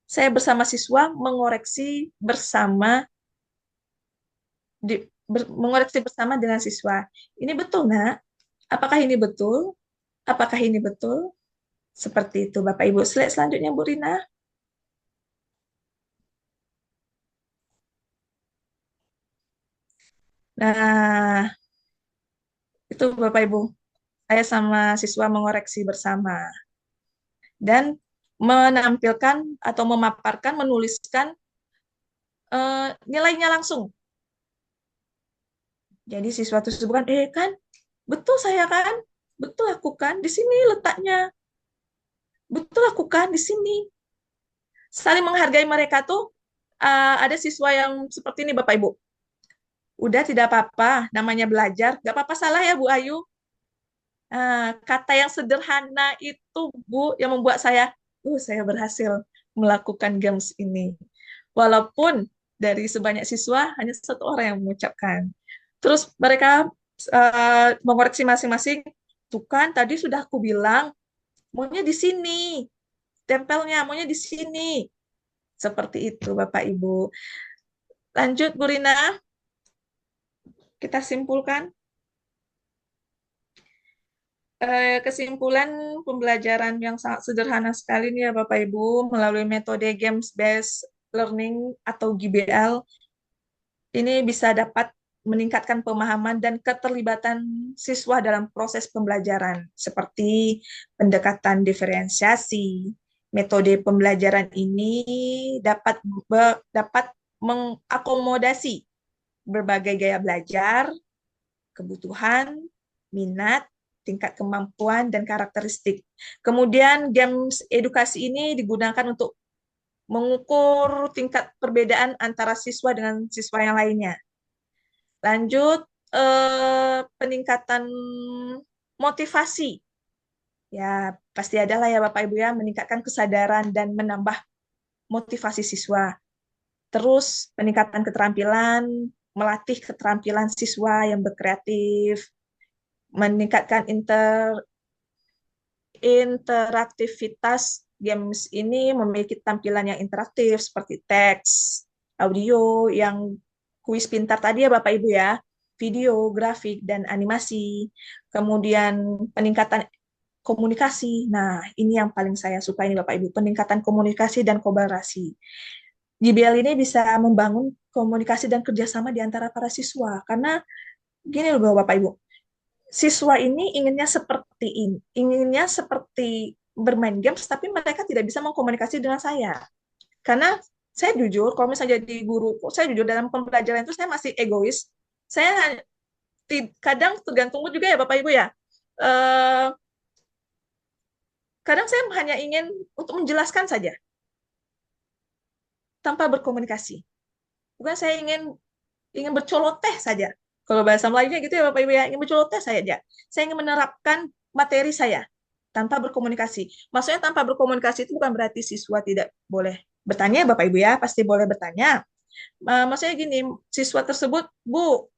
saya bersama siswa mengoreksi bersama dengan siswa. Ini betul, Nak? Apakah ini betul? Apakah ini betul? Seperti itu, Bapak Ibu. Slide selanjutnya, Bu Rina. Nah, itu Bapak Ibu. Saya sama siswa mengoreksi bersama. Dan menampilkan atau memaparkan, menuliskan nilainya langsung. Jadi siswa tersebut kan, betul saya kan? Betul aku kan? Di sini letaknya. Betul aku kan? Di sini. Saling menghargai mereka tuh, ada siswa yang seperti ini Bapak Ibu. Udah tidak apa-apa, namanya belajar. Gak apa-apa salah ya Bu Ayu. Kata yang sederhana itu Bu, yang membuat saya berhasil melakukan games ini. Walaupun dari sebanyak siswa, hanya satu orang yang mengucapkan. Terus mereka mengoreksi masing-masing, tuh kan tadi sudah aku bilang, maunya di sini. tempelnya, maunya di sini. Seperti itu, Bapak Ibu. Lanjut, Bu Rina, kita simpulkan. Kesimpulan pembelajaran yang sangat sederhana sekali nih ya Bapak Ibu melalui metode Games Based Learning atau GBL ini bisa dapat meningkatkan pemahaman dan keterlibatan siswa dalam proses pembelajaran seperti pendekatan diferensiasi. Metode pembelajaran ini dapat mengakomodasi berbagai gaya belajar, kebutuhan, minat, tingkat kemampuan, dan karakteristik. Kemudian games edukasi ini digunakan untuk mengukur tingkat perbedaan antara siswa dengan siswa yang lainnya. Lanjut, peningkatan motivasi. Ya, pasti adalah ya Bapak Ibu ya, meningkatkan kesadaran dan menambah motivasi siswa. Terus, peningkatan keterampilan, melatih keterampilan siswa yang berkreatif, meningkatkan interaktivitas. Games ini memiliki tampilan yang interaktif seperti teks, audio, yang kuis pintar tadi ya Bapak Ibu ya, video, grafik, dan animasi. Kemudian peningkatan komunikasi. Nah, ini yang paling saya suka ini Bapak Ibu, peningkatan komunikasi dan kolaborasi. GBL ini bisa membangun komunikasi dan kerjasama di antara para siswa. Karena gini loh Bapak Ibu, siswa ini inginnya seperti bermain games, tapi mereka tidak bisa mengkomunikasi dengan saya. Karena saya jujur, kalau misalnya jadi guru, saya jujur dalam pembelajaran itu saya masih egois. Saya kadang tergantung juga ya Bapak Ibu ya. Kadang saya hanya ingin untuk menjelaskan saja, tanpa berkomunikasi. Bukan saya ingin bercoloteh saja. Kalau bahasa Melayunya gitu ya Bapak Ibu ya, ingin bercoloteh saja. Saya ingin menerapkan materi saya tanpa berkomunikasi. Maksudnya tanpa berkomunikasi itu bukan berarti siswa tidak boleh bertanya Bapak Ibu ya, pasti boleh bertanya. Maksudnya gini, siswa tersebut, Bu,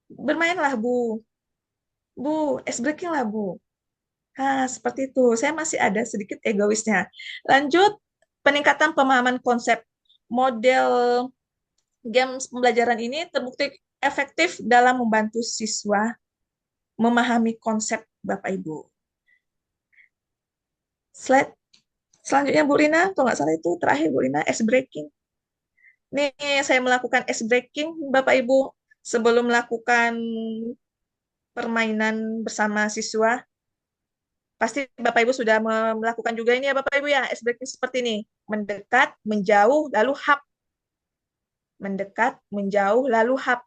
bermainlah Bu, ice breaking lah Bu. Nah, seperti itu. Saya masih ada sedikit egoisnya. Lanjut, peningkatan pemahaman konsep. Model games pembelajaran ini terbukti efektif dalam membantu siswa memahami konsep Bapak Ibu. Slide selanjutnya Bu Rina, kalau nggak salah itu terakhir Bu Rina, ice breaking. Nih saya melakukan ice breaking Bapak Ibu sebelum melakukan permainan bersama siswa. Pasti Bapak Ibu sudah melakukan juga ini ya Bapak Ibu ya, ice breaking seperti ini. Mendekat, menjauh, lalu hap. Mendekat, menjauh, lalu hap.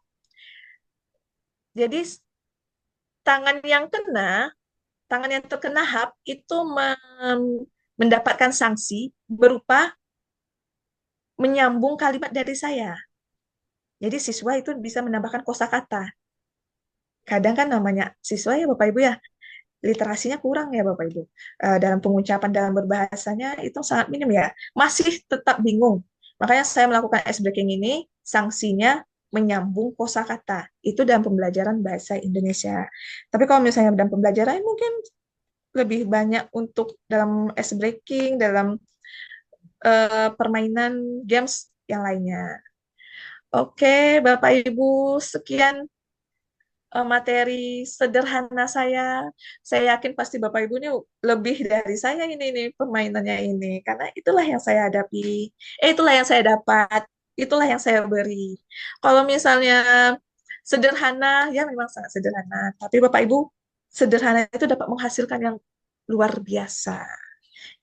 Jadi tangan yang terkena hap itu mendapatkan sanksi berupa menyambung kalimat dari saya. Jadi siswa itu bisa menambahkan kosakata. Kadang kan namanya siswa ya Bapak Ibu ya, literasinya kurang ya Bapak Ibu. Dalam pengucapan, dalam berbahasanya itu sangat minim ya. Masih tetap bingung. Makanya saya melakukan ice breaking ini, sanksinya menyambung kosakata. Itu dalam pembelajaran bahasa Indonesia. Tapi kalau misalnya dalam pembelajaran mungkin lebih banyak untuk dalam ice breaking, dalam permainan games yang lainnya. Oke, Bapak Ibu, sekian materi sederhana saya. Saya yakin pasti Bapak Ibu ini lebih dari saya ini permainannya ini, karena itulah yang saya hadapi. Itulah yang saya dapat, itulah yang saya beri. Kalau misalnya sederhana, ya memang sangat sederhana. Tapi Bapak Ibu, sederhana itu dapat menghasilkan yang luar biasa.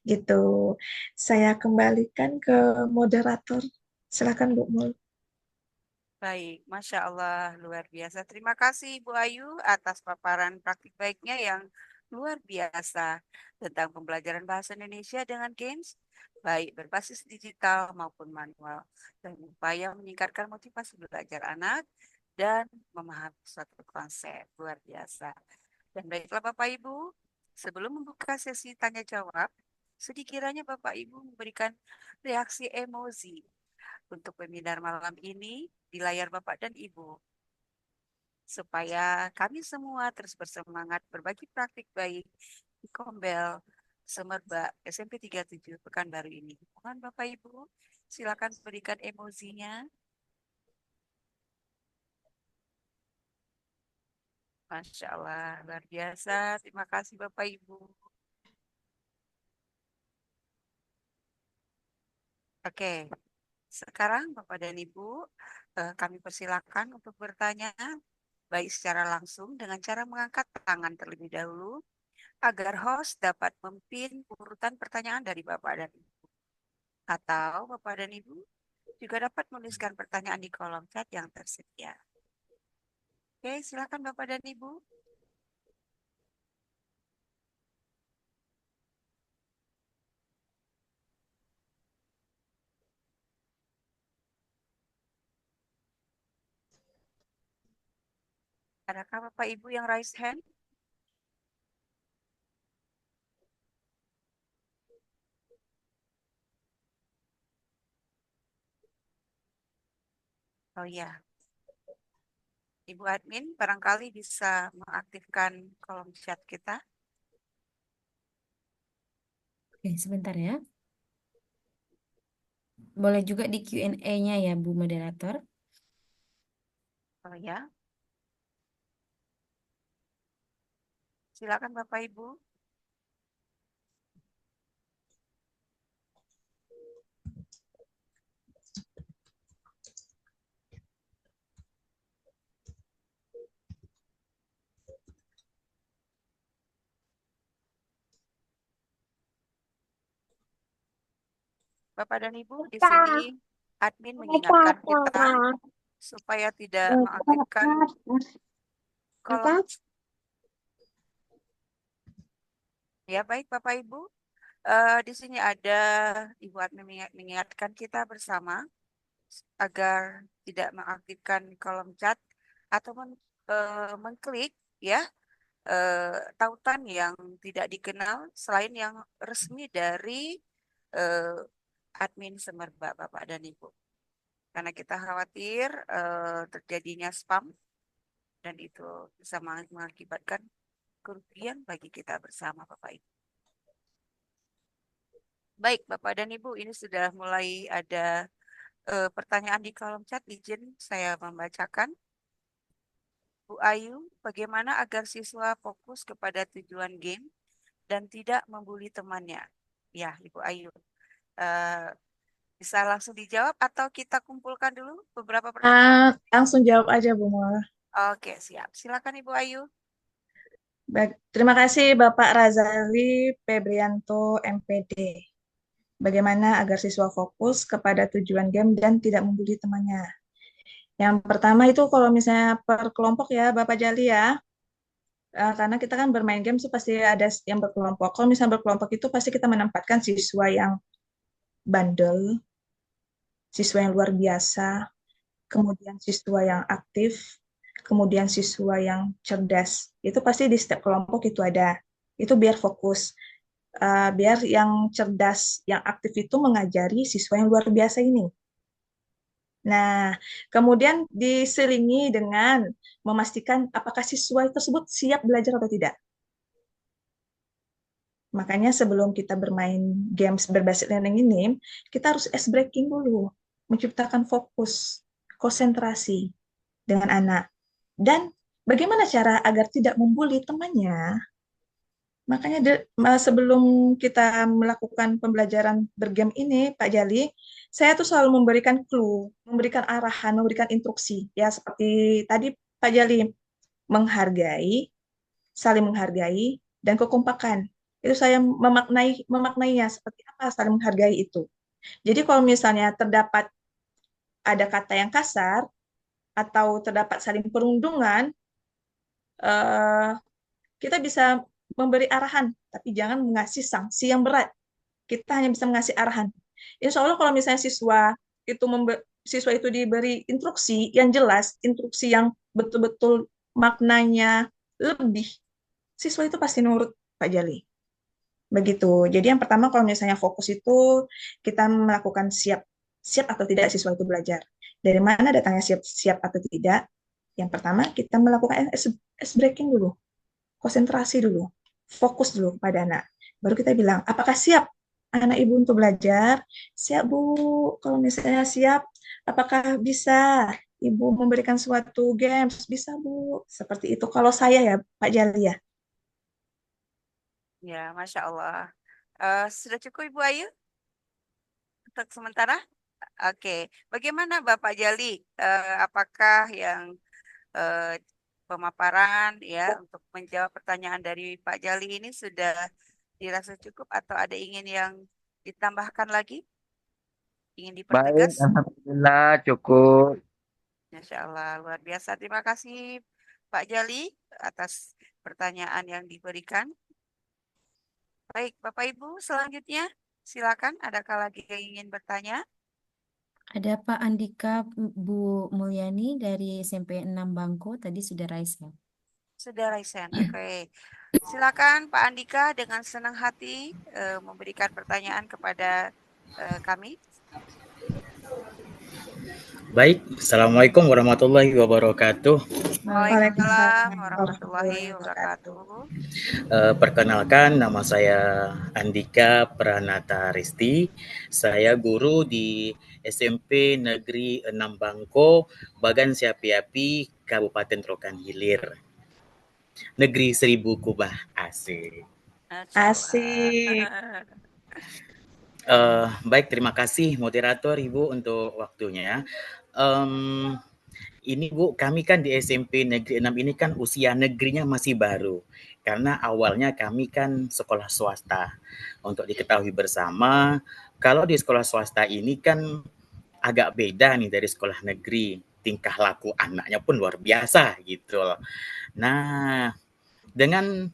Gitu. Saya kembalikan ke moderator. Silakan Bu Mul. Baik, Masya Allah, luar biasa. Terima kasih Bu Ayu atas paparan praktik baiknya yang luar biasa tentang pembelajaran bahasa Indonesia dengan games, baik berbasis digital maupun manual, dan upaya meningkatkan motivasi belajar anak dan memahami suatu konsep. Luar biasa. Dan baiklah Bapak Ibu, sebelum membuka sesi tanya jawab, sedikiranya Bapak Ibu memberikan reaksi emosi untuk webinar malam ini di layar Bapak dan Ibu, supaya kami semua terus bersemangat berbagi praktik baik di Kombel Semerbak SMP 37 Pekanbaru ini. Mohon Bapak Ibu, silakan berikan emosinya. Masya Allah, luar biasa. Terima kasih Bapak Ibu. Oke, sekarang Bapak dan Ibu, kami persilakan untuk bertanya, baik secara langsung dengan cara mengangkat tangan terlebih dahulu, agar host dapat memimpin urutan pertanyaan dari Bapak dan Ibu. Atau Bapak dan Ibu juga dapat menuliskan pertanyaan di kolom chat yang tersedia. Oke, silakan Bapak dan Ibu. Adakah Bapak Ibu yang raise hand? Oh iya, Ibu admin barangkali bisa mengaktifkan kolom chat kita. Oke, sebentar ya. Boleh juga di Q&A-nya ya, Bu Moderator. Oh ya, silakan Bapak Ibu. Bapak dan Ibu, di sini admin mengingatkan kita supaya tidak mengaktifkan kolom. Ya, baik Bapak Ibu. Di sini ada Ibu admin mengingatkan kita bersama agar tidak mengaktifkan kolom chat atau mengklik ya tautan yang tidak dikenal selain yang resmi dari eh, admin Semerbak Bapak dan Ibu. Karena kita khawatir terjadinya spam dan itu bisa mengakibatkan kerugian bagi kita bersama Bapak Ibu. Baik Bapak dan Ibu, ini sudah mulai ada pertanyaan di kolom chat, izin saya membacakan. Bu Ayu, bagaimana agar siswa fokus kepada tujuan game dan tidak membuli temannya? Ya, Ibu Ayu. Bisa langsung dijawab atau kita kumpulkan dulu beberapa pertanyaan? Langsung jawab aja, Bu Mola. Oke, siap. Silakan Ibu Ayu. Baik, terima kasih Bapak Razali Febrianto, MPD. Bagaimana agar siswa fokus kepada tujuan game dan tidak membuli temannya? Yang pertama itu kalau misalnya per kelompok ya, Bapak Jali ya, karena kita kan bermain game itu pasti ada yang berkelompok. Kalau misalnya berkelompok itu pasti kita menempatkan siswa yang bandel, siswa yang luar biasa, kemudian siswa yang aktif, kemudian siswa yang cerdas. Itu pasti di setiap kelompok itu ada. Itu biar fokus. Biar yang cerdas, yang aktif itu mengajari siswa yang luar biasa ini. Nah, kemudian diselingi dengan memastikan apakah siswa tersebut siap belajar atau tidak. Makanya sebelum kita bermain games berbasis learning ini, kita harus ice breaking dulu, menciptakan fokus, konsentrasi dengan anak. Dan bagaimana cara agar tidak membuli temannya? Makanya sebelum kita melakukan pembelajaran bergame ini, Pak Jali, saya tuh selalu memberikan clue, memberikan arahan, memberikan instruksi. Ya, seperti tadi Pak Jali, menghargai, saling menghargai, dan kekompakan. Itu saya memaknainya seperti apa saling menghargai itu. Jadi kalau misalnya terdapat ada kata yang kasar, atau terdapat saling perundungan, kita bisa memberi arahan, tapi jangan mengasih sanksi yang berat. Kita hanya bisa mengasih arahan. Insya Allah kalau misalnya siswa itu diberi instruksi yang jelas, instruksi yang betul-betul maknanya lebih, siswa itu pasti nurut, Pak Jali. Begitu. Jadi yang pertama kalau misalnya fokus itu kita melakukan siap atau tidak siswa itu belajar. Dari mana datangnya siap atau tidak? Yang pertama kita melakukan ice breaking dulu, konsentrasi dulu, fokus dulu pada anak. Baru kita bilang, apakah siap anak ibu untuk belajar? Siap, Bu. Kalau misalnya siap, apakah bisa ibu memberikan suatu games? Bisa, Bu. Seperti itu. Kalau saya ya, Pak Jali ya. Ya, Masya Allah. Sudah cukup Ibu Ayu untuk sementara? Oke, bagaimana Bapak Jali? Apakah yang eh, pemaparan ya untuk menjawab pertanyaan dari Pak Jali ini sudah dirasa cukup atau ada ingin yang ditambahkan lagi? Ingin Baik, dipertegas? alhamdulillah cukup. Masya Allah, luar biasa. Terima kasih Pak Jali atas pertanyaan yang diberikan. Baik, Bapak Ibu, selanjutnya silakan. Adakah lagi yang ingin bertanya? Ada Pak Andika, Bu Mulyani dari SMP 6 Bangko, tadi sudah raise hand. Sudah Raisen. Oke. Silakan Pak Andika dengan senang hati memberikan pertanyaan kepada kami. Baik, Assalamualaikum warahmatullahi wabarakatuh. Waalaikumsalam warahmatullahi wabarakatuh. Perkenalkan, nama saya Andika Pranata Risti. Saya guru di SMP Negeri 6 Bangko, Bagan Siapi-Api, Kabupaten Rokan Hilir. Negeri 1000 Kubah, asik. Asik. Baik, terima kasih moderator Ibu untuk waktunya. Ini Bu, kami kan di SMP Negeri 6 ini kan usia negerinya masih baru. Karena awalnya kami kan sekolah swasta. Untuk diketahui bersama, kalau di sekolah swasta ini kan agak beda nih dari sekolah negeri. Tingkah laku anaknya pun luar biasa gitu loh. Nah, dengan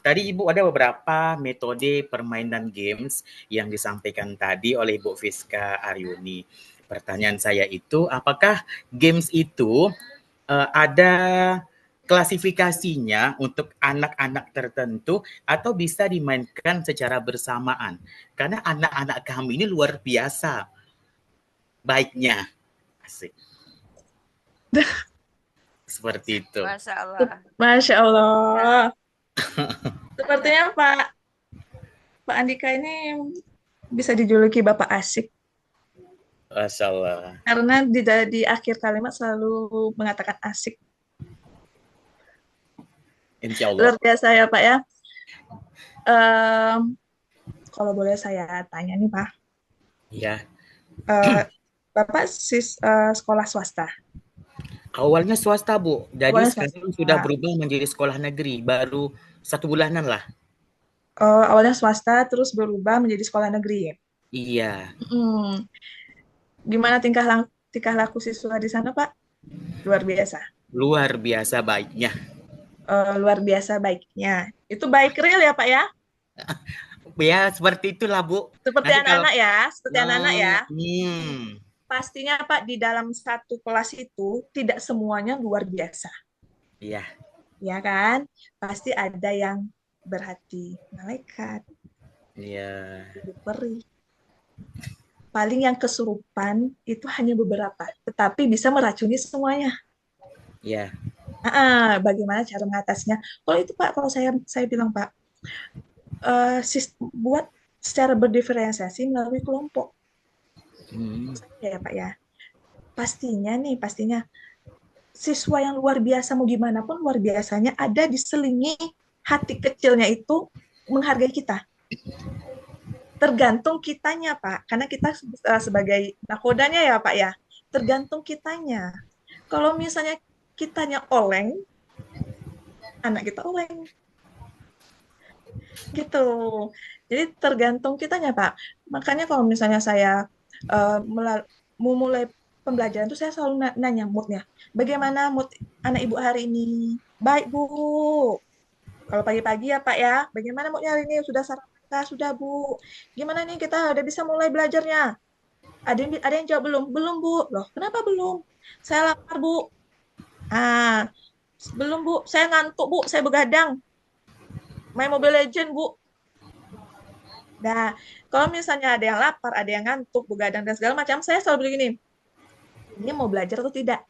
tadi Ibu ada beberapa metode permainan games yang disampaikan tadi oleh Ibu Fiska Aryuni. Pertanyaan saya itu, apakah games itu ada klasifikasinya untuk anak-anak tertentu atau bisa dimainkan secara bersamaan? Karena anak-anak kami ini luar biasa baiknya. Asik. Seperti itu. Masya Allah. Masya Allah. Sepertinya Pak Andika ini bisa dijuluki Bapak Asik. Masya Allah. Karena di akhir kalimat selalu mengatakan asik. Insya Allah. Luar biasa ya Pak ya. Kalau boleh saya tanya nih Pak. Iya. Bapak sekolah swasta. Awalnya swasta Bu, jadi Awalnya sekarang swasta. sudah berubah menjadi sekolah negeri, baru 1 bulanan lah. Awalnya swasta terus berubah menjadi sekolah negeri ya? Iya. Gimana tingkah laku siswa di sana Pak? Luar biasa. Luar biasa baiknya. Luar biasa baiknya. Itu baik real ya Pak ya? Ya seperti itulah Bu. Seperti anak-anak ya, seperti anak-anak ya. Pastinya Pak di dalam satu kelas itu tidak semuanya luar biasa. Iya. Ya kan? Pasti ada yang berhati malaikat. Iya. Peri. Paling yang kesurupan itu hanya beberapa, tetapi bisa meracuni semuanya. Iya. Bagaimana cara mengatasinya? Kalau itu Pak, kalau saya bilang Pak, buat secara berdiferensiasi melalui kelompok. Ya Pak ya. Pastinya siswa yang luar biasa mau gimana pun luar biasanya ada diselingi hati kecilnya itu menghargai kita. Tergantung kitanya Pak, karena kita sebagai nakodanya ya Pak ya, tergantung kitanya. Kalau misalnya kitanya oleng, anak kita oleng. Gitu. Jadi tergantung kitanya Pak. Makanya kalau misalnya saya memulai pembelajaran itu saya selalu nanya moodnya. Bagaimana mood anak ibu hari ini? Baik Bu. Kalau pagi-pagi ya Pak ya, bagaimana moodnya hari ini? Sudah sarapan? Sudah Bu. Gimana nih kita udah bisa mulai belajarnya? Ada yang jawab belum? Belum Bu. Loh kenapa belum? Saya lapar Bu. Belum Bu. Saya ngantuk Bu. Saya begadang. Main Mobile Legends Bu. Nah, kalau misalnya ada yang lapar, ada yang ngantuk, begadang dan segala macam, saya selalu begini. Ini mau belajar atau tidak?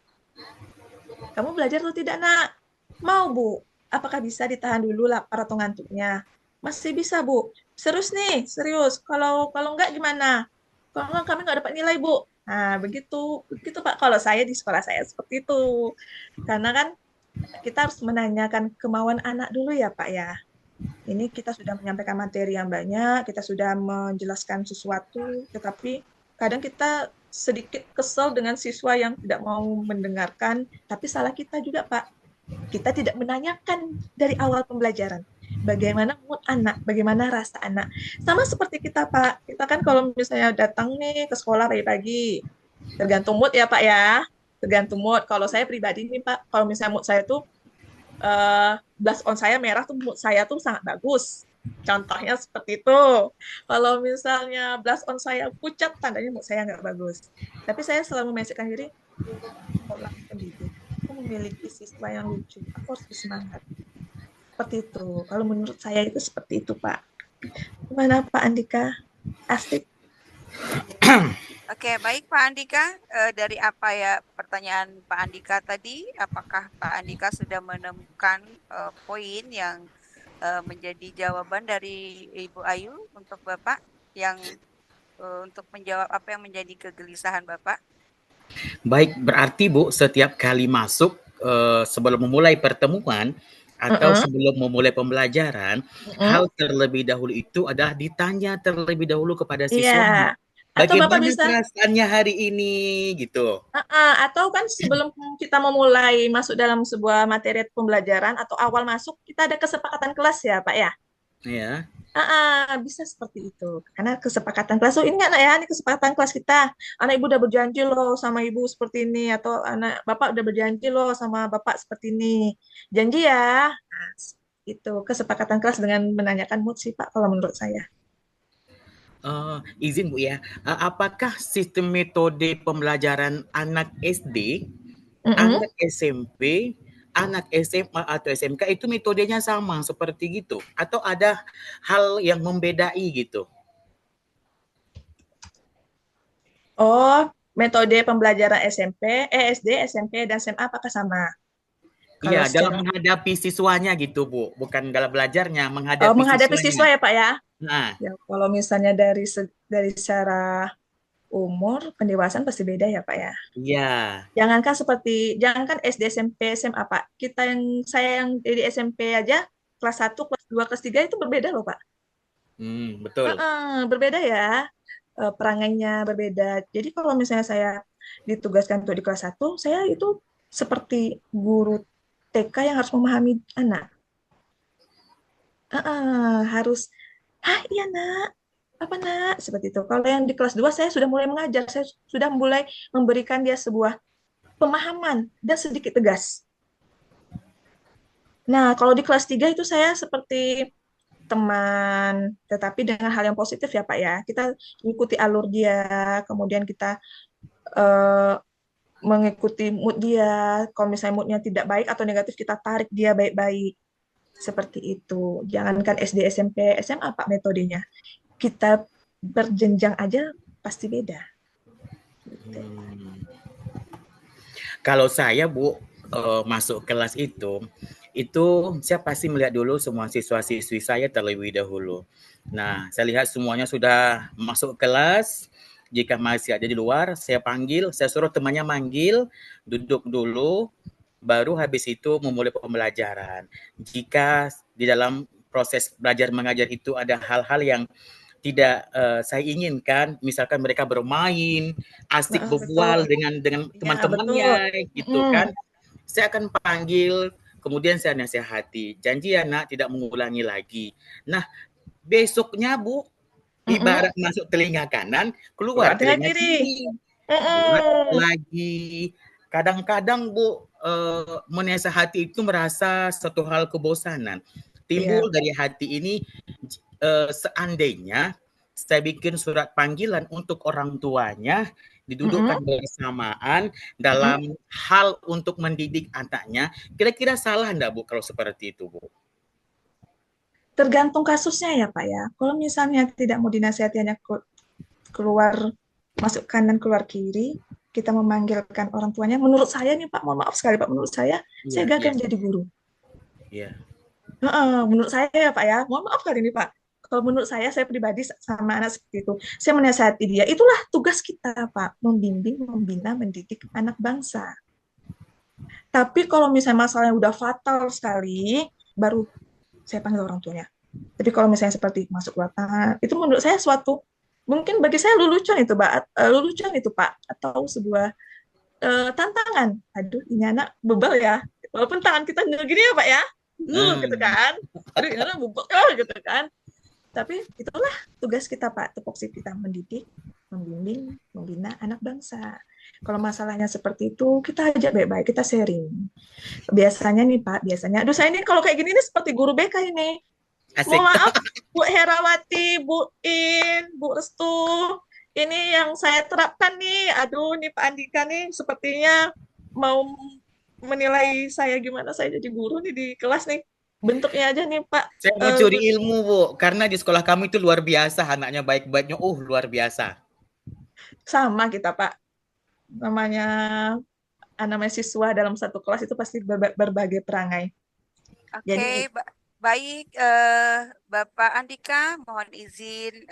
Kamu belajar atau tidak, Nak? Mau, Bu. Apakah bisa ditahan dulu lapar atau ngantuknya? masih bisa Bu. Serius nih, serius. Kalau enggak gimana? Kalau enggak kami nggak dapat nilai Bu. Nah, begitu, begitu Pak. Kalau saya di sekolah saya seperti itu. Karena kan kita harus menanyakan kemauan anak dulu ya Pak ya. Ini kita sudah menyampaikan materi yang banyak, kita sudah menjelaskan sesuatu, tetapi kadang kita sedikit kesel dengan siswa yang tidak mau mendengarkan, tapi salah kita juga Pak. Kita tidak menanyakan dari awal pembelajaran. Bagaimana mood anak, bagaimana rasa anak. Sama seperti kita Pak, kita kan kalau misalnya datang nih ke sekolah pagi-pagi, tergantung mood ya Pak ya, tergantung mood. Kalau saya pribadi nih Pak, kalau misalnya mood saya tuh blast on saya merah tuh mood saya tuh sangat bagus. Contohnya seperti itu. Kalau misalnya blast on saya pucat, tandanya mood saya nggak bagus. Tapi saya selalu memensikan diri, sekolah pendidik, aku memiliki siswa yang lucu, aku harus bersemangat. Seperti itu. Kalau menurut saya itu seperti itu, Pak. Gimana Pak Andika? Asik. Oke, baik Pak Andika. Dari apa ya pertanyaan Pak Andika tadi, apakah Pak Andika sudah menemukan poin yang menjadi jawaban dari Ibu Ayu untuk Bapak yang untuk menjawab apa yang menjadi kegelisahan Bapak? Baik, berarti Bu, setiap kali masuk sebelum memulai pertemuan atau sebelum memulai pembelajaran, hal terlebih dahulu itu adalah ditanya terlebih dahulu kepada siswa. Iya. Atau Bapak Bagaimana bisa perasaannya hari ini gitu. atau kan sebelum kita memulai masuk dalam sebuah materi pembelajaran atau awal masuk, kita ada kesepakatan kelas ya Pak ya? Ya. Bisa seperti itu. Karena kesepakatan kelas, ini anak ya, ini kesepakatan kelas kita. Anak ibu udah berjanji loh sama ibu seperti ini, atau anak bapak udah berjanji loh sama bapak seperti ini. Janji ya. Nah, itu kesepakatan kelas dengan menanyakan mood sih Pak, kalau menurut saya. Izin Bu ya, apakah sistem metode pembelajaran anak SD, anak SMP, anak SMA atau SMK itu metodenya sama seperti gitu? Atau ada hal yang membedai gitu? Oh, metode pembelajaran SD, SMP, dan SMA apakah sama? Iya, dalam menghadapi siswanya gitu Bu, bukan dalam belajarnya, menghadapi siswa ya Pak ya? Nah, ya kalau misalnya dari secara umur pendewasaan pasti beda ya Pak ya. Iya. Jangankan SD, SMP, SMA Pak. Saya yang dari SMP aja kelas 1, kelas 2, kelas 3 itu berbeda loh Pak. Betul. Berbeda ya. Perangainya berbeda. Jadi kalau misalnya saya ditugaskan untuk di kelas 1, saya itu seperti guru TK yang harus memahami anak. Harus, iya nak, apa nak, seperti itu. Kalau yang di kelas 2 saya sudah mulai mengajar, saya sudah mulai memberikan dia sebuah pemahaman dan sedikit tegas. Nah, kalau di kelas 3 itu saya seperti teman, tetapi dengan hal yang positif ya Pak ya. Kita mengikuti alur dia, kemudian kita mengikuti mood dia. Kalau misalnya moodnya tidak baik atau negatif, kita tarik dia baik-baik. Seperti itu. Jangankan SD, SMP, SMA Pak metodenya. Kita berjenjang aja pasti beda. Gitu. Kalau saya Bu masuk kelas itu saya pasti melihat dulu semua siswa-siswi saya terlebih dahulu. Nah, saya lihat semuanya sudah masuk kelas. Jika masih ada di luar, saya panggil, saya suruh temannya manggil, duduk dulu, baru habis itu memulai pembelajaran. Jika di dalam proses belajar mengajar itu ada hal-hal yang tidak saya inginkan, misalkan mereka bermain, asik berbual dengan teman-temannya, gitu kan. Saya akan panggil, kemudian saya nasihati, janji ya nak tidak mengulangi lagi. Nah, besoknya Bu, ibarat masuk telinga kanan, keluar telinga kiri. Lagi. Kadang-kadang Bu, menasihati itu merasa satu hal kebosanan. Timbul dari hati ini, seandainya saya bikin surat panggilan untuk orang tuanya, didudukkan bersamaan dalam hal untuk mendidik anaknya, kira-kira salah enggak Bu kalau seperti itu Bu? Tergantung kasusnya ya Pak ya. Kalau misalnya tidak mau dinasihatinya keluar, masuk kanan, keluar kiri, kita memanggilkan orang tuanya, menurut saya nih Pak, mohon maaf sekali Pak, menurut saya gagal menjadi guru. Iya. Menurut saya ya Pak ya, mohon maaf kali ini Pak. Kalau menurut saya pribadi sama anak seperti itu, saya menasihati dia, itulah tugas kita Pak, membimbing, membina, mendidik anak bangsa. Tapi kalau misalnya masalahnya udah fatal sekali, baru saya panggil orang tuanya. Tapi kalau misalnya seperti masuk lapangan, itu menurut saya suatu, mungkin bagi saya lelucon itu Pak, lelucon itu Pak, atau sebuah tantangan. Aduh, ini anak bebel ya. Walaupun tangan kita gini ya Pak ya, gitu kan. Aduh, ini anak bebel gitu kan. Tapi itulah tugas kita Pak, tupoksi kita mendidik, membimbing, membina anak bangsa. Kalau masalahnya seperti itu, kita ajak baik-baik, kita sharing. Biasanya nih Pak, aduh saya ini kalau kayak gini nih seperti guru BK ini. Asik. Mohon maaf, Bu Herawati, Bu In, Bu Restu, ini yang saya terapkan nih. Aduh, nih Pak Andika nih sepertinya mau menilai saya gimana saya jadi guru nih di kelas nih. Bentuknya aja nih Pak. Saya mau curi ilmu, Bu, karena di sekolah kamu itu luar biasa, anaknya baik-baiknya, luar biasa. Sama kita Pak. Namanya siswa dalam satu kelas itu pasti berbagai perangai. Oke, baik, Bapak Andika, mohon izin.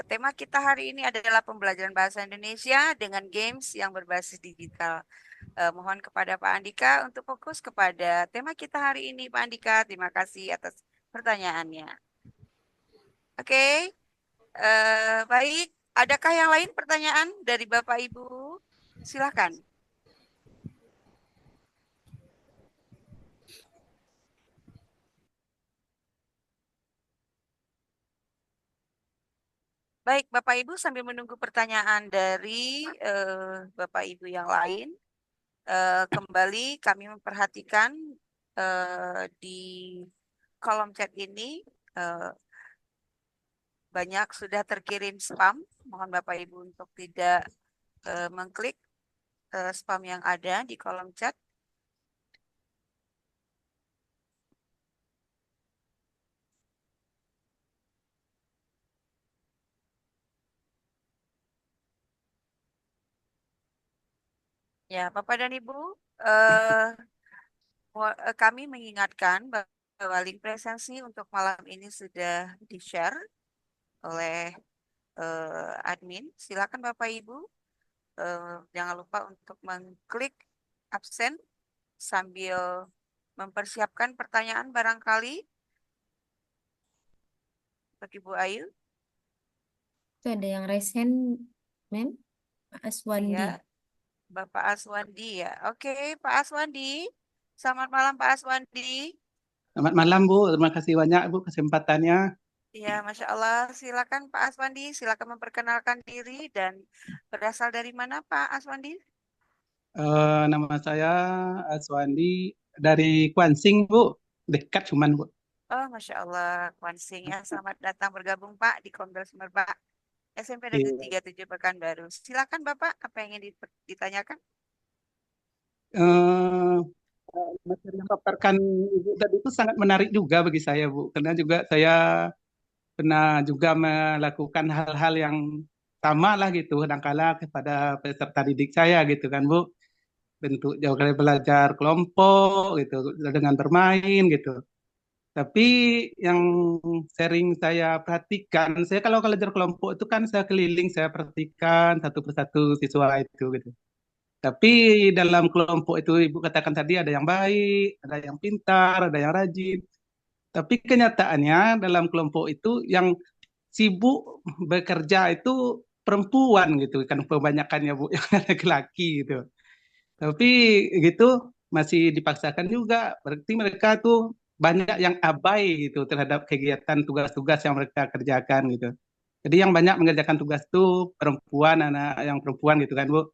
Tema kita hari ini adalah pembelajaran bahasa Indonesia dengan games yang berbasis digital. Mohon kepada Pak Andika untuk fokus kepada tema kita hari ini, Pak Andika. Terima kasih atas pertanyaannya. Oke, baik. Adakah yang lain pertanyaan dari Bapak Ibu? Silakan. Baik, Bapak Ibu sambil menunggu pertanyaan dari Bapak Ibu yang lain, kembali kami memperhatikan di kolom chat ini banyak sudah terkirim spam. Mohon Bapak Ibu untuk tidak mengklik spam yang ada di kolom chat. Ya, Bapak dan Ibu, kami mengingatkan bahwa link presensi untuk malam ini sudah di-share oleh admin. Silakan Bapak Ibu, jangan lupa untuk mengklik absen sambil mempersiapkan pertanyaan barangkali. Bagi Bu Ayu. Itu ada yang raise hand, Mem? Pak Aswandi. Ya, Bapak Aswandi ya. Oke, Pak Aswandi. Selamat malam Pak Aswandi. Selamat malam Bu, terima kasih banyak Bu kesempatannya. Ya, Masya Allah. Silakan Pak Aswandi, silakan memperkenalkan diri dan berasal dari mana Pak Aswandi? Nama saya Aswandi dari Kuansing Bu, dekat cuman Bu. Oh, Masya Allah, Kuansing ya. Selamat datang bergabung Pak di Kombel Semerbak SMP Negeri 37 Pekanbaru. Silakan Bapak, apa yang ingin ditanyakan? Materi yang paparkan Ibu tadi itu sangat menarik juga bagi saya Bu, karena juga saya pernah juga melakukan hal-hal yang sama lah gitu, kadangkala kepada peserta didik saya gitu kan Bu, bentuk jauh kali belajar kelompok gitu, dengan bermain gitu. Tapi yang sering saya perhatikan, saya kalau belajar kelompok itu kan saya keliling, saya perhatikan satu persatu siswa itu gitu. Tapi dalam kelompok itu Ibu katakan tadi ada yang baik, ada yang pintar, ada yang rajin. Tapi kenyataannya dalam kelompok itu yang sibuk bekerja itu perempuan gitu kan kebanyakannya Bu, yang laki-laki gitu. Tapi gitu masih dipaksakan juga, berarti mereka tuh banyak yang abai gitu terhadap kegiatan tugas-tugas yang mereka kerjakan gitu. Jadi yang banyak mengerjakan tugas tuh perempuan, anak yang perempuan gitu kan Bu.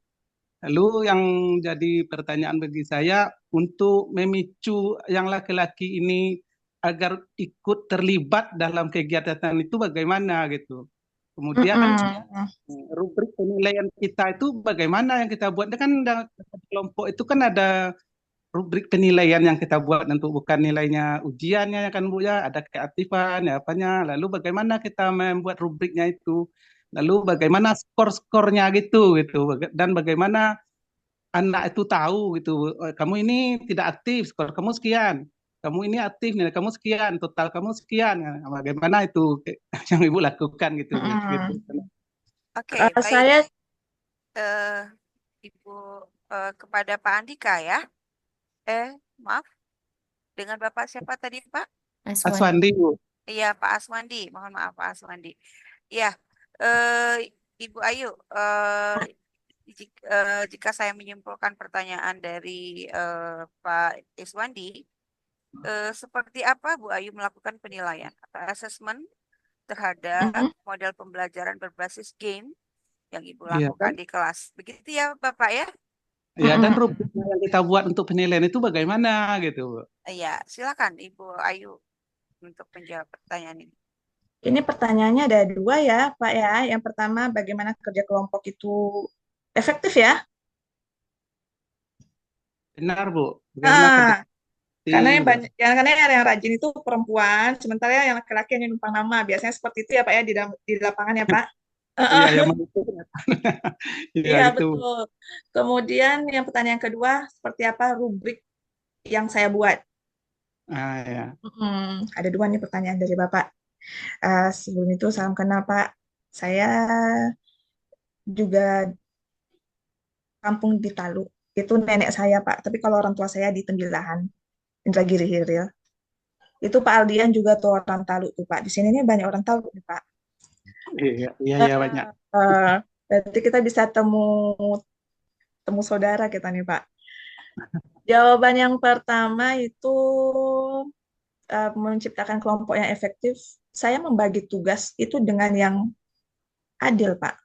Lalu yang jadi pertanyaan bagi saya untuk memicu yang laki-laki ini agar ikut terlibat dalam kegiatan itu bagaimana gitu. Kemudian rubrik penilaian kita itu bagaimana yang kita buat kan dalam kelompok itu kan ada rubrik penilaian yang kita buat untuk bukan nilainya ujiannya ya kan Bu ya, ada keaktifan ya apanya, lalu bagaimana kita membuat rubriknya itu, lalu bagaimana skor-skornya gitu dan bagaimana anak itu tahu gitu, kamu ini tidak aktif skor kamu sekian, kamu ini aktif nih, kamu sekian, total kamu sekian. Bagaimana itu yang Ibu lakukan gitu, gitu. Oke, baik. Saya Eh, Ibu kepada Pak Andika ya. Maaf, dengan Bapak siapa tadi, Pak? Aswandi, Bu. Iya, Pak Aswandi. Mohon maaf, Pak Aswandi. Iya, eh, Ibu Ayu, jika saya menyimpulkan pertanyaan dari Pak Iswandi, seperti apa Bu Ayu melakukan penilaian atau assessment terhadap model pembelajaran berbasis game yang Ibu Iya, lakukan kan? di kelas? Begitu ya, Bapak ya? Ya, dan rubriknya yang kita buat untuk penilaian itu bagaimana gitu, Bu? Iya, silakan Ibu Ayu untuk menjawab pertanyaan ini. Ini pertanyaannya ada dua ya, Pak ya. Yang pertama, bagaimana kerja kelompok itu efektif ya? Benar, Bu. Bagaimana kerja Karena yang gitu. banyak, karena yang rajin itu perempuan, sementara yang laki-laki hanya numpang nama. Biasanya seperti itu ya, Pak ya, di lapangan ya, Pak. Iya, yang itu. Iya, Iya, itu. betul. Kemudian yang pertanyaan kedua, seperti apa rubrik yang saya buat? Ya. Ada dua nih pertanyaan dari Bapak. Sebelum itu, salam kenal Pak. Saya juga kampung di Talu. Itu nenek saya, Pak. Tapi kalau orang tua saya di Tembilahan, Indragiri Hilil. Itu Pak Aldian juga tuh orang Talu tuh, Pak. Di sini nih banyak orang Talu nih, Pak. Iya, banyak. Berarti kita bisa temu saudara kita nih, Pak. Jawaban yang pertama itu menciptakan kelompok yang efektif. Saya membagi tugas itu dengan yang adil, Pak.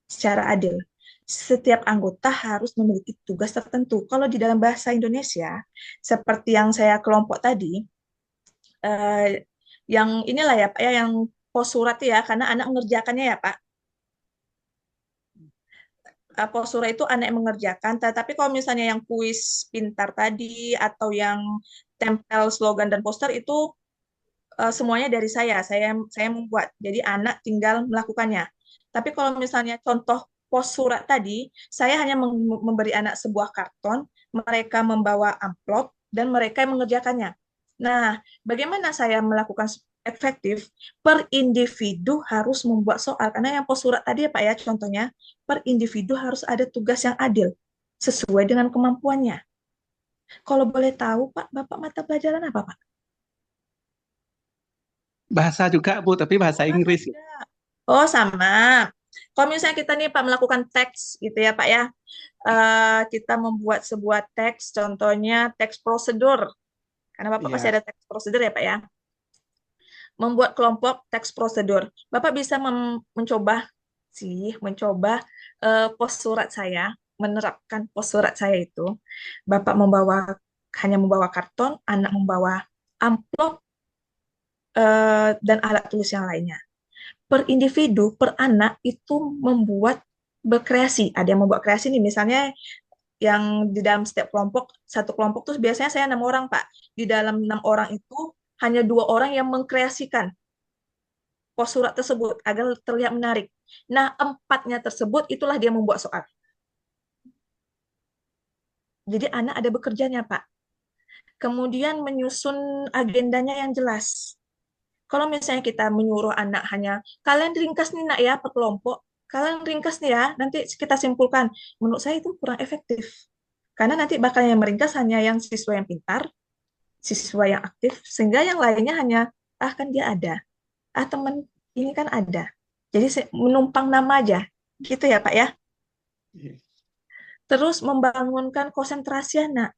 Secara adil. Setiap anggota harus memiliki tugas tertentu. Kalau di dalam bahasa Indonesia, seperti yang saya kelompok tadi, yang inilah ya Pak ya, yang pos surat ya, karena anak mengerjakannya ya Pak. Pos surat itu anak yang mengerjakan, tetapi kalau misalnya yang kuis pintar tadi, atau yang tempel slogan dan poster itu semuanya dari saya membuat. Jadi anak tinggal melakukannya. Tapi kalau misalnya contoh pos surat tadi, saya hanya memberi anak sebuah karton, mereka membawa amplop, dan mereka yang mengerjakannya. Nah, bagaimana saya melakukan efektif? Per individu harus membuat soal. Karena yang pos surat tadi ya Pak ya, contohnya, per individu harus ada tugas yang adil, sesuai dengan kemampuannya. Kalau boleh tahu Pak, Bapak mata pelajaran apa Pak? Bahasa juga, Bu, tapi bahasa Inggris. Oh, sama. Kalau misalnya kita nih Pak melakukan teks gitu ya Pak ya, kita membuat sebuah teks, contohnya teks prosedur, karena Bapak pasti ada teks prosedur ya Pak ya. Membuat kelompok teks prosedur, Bapak bisa mencoba pos surat saya, menerapkan pos surat saya itu, Bapak hanya membawa karton, anak membawa amplop dan alat tulis yang lainnya. Per individu, per anak itu berkreasi. Ada yang membuat kreasi nih, misalnya yang di dalam setiap kelompok, satu kelompok tuh biasanya saya 6 orang, Pak. Di dalam 6 orang itu hanya 2 orang yang mengkreasikan pos surat tersebut agar terlihat menarik. Nah, 4-nya tersebut itulah dia membuat soal. Jadi anak ada bekerjanya, Pak. Kemudian menyusun agendanya yang jelas. Kalau misalnya kita menyuruh anak hanya, kalian ringkas nih nak ya per kelompok, kalian ringkas nih ya, nanti kita simpulkan. Menurut saya itu kurang efektif. Karena nanti bakal yang meringkas hanya yang siswa yang pintar, siswa yang aktif, sehingga yang lainnya hanya, kan dia ada. Teman ini kan ada. Jadi menumpang nama aja. Gitu ya Pak ya. Terus membangunkan konsentrasi anak.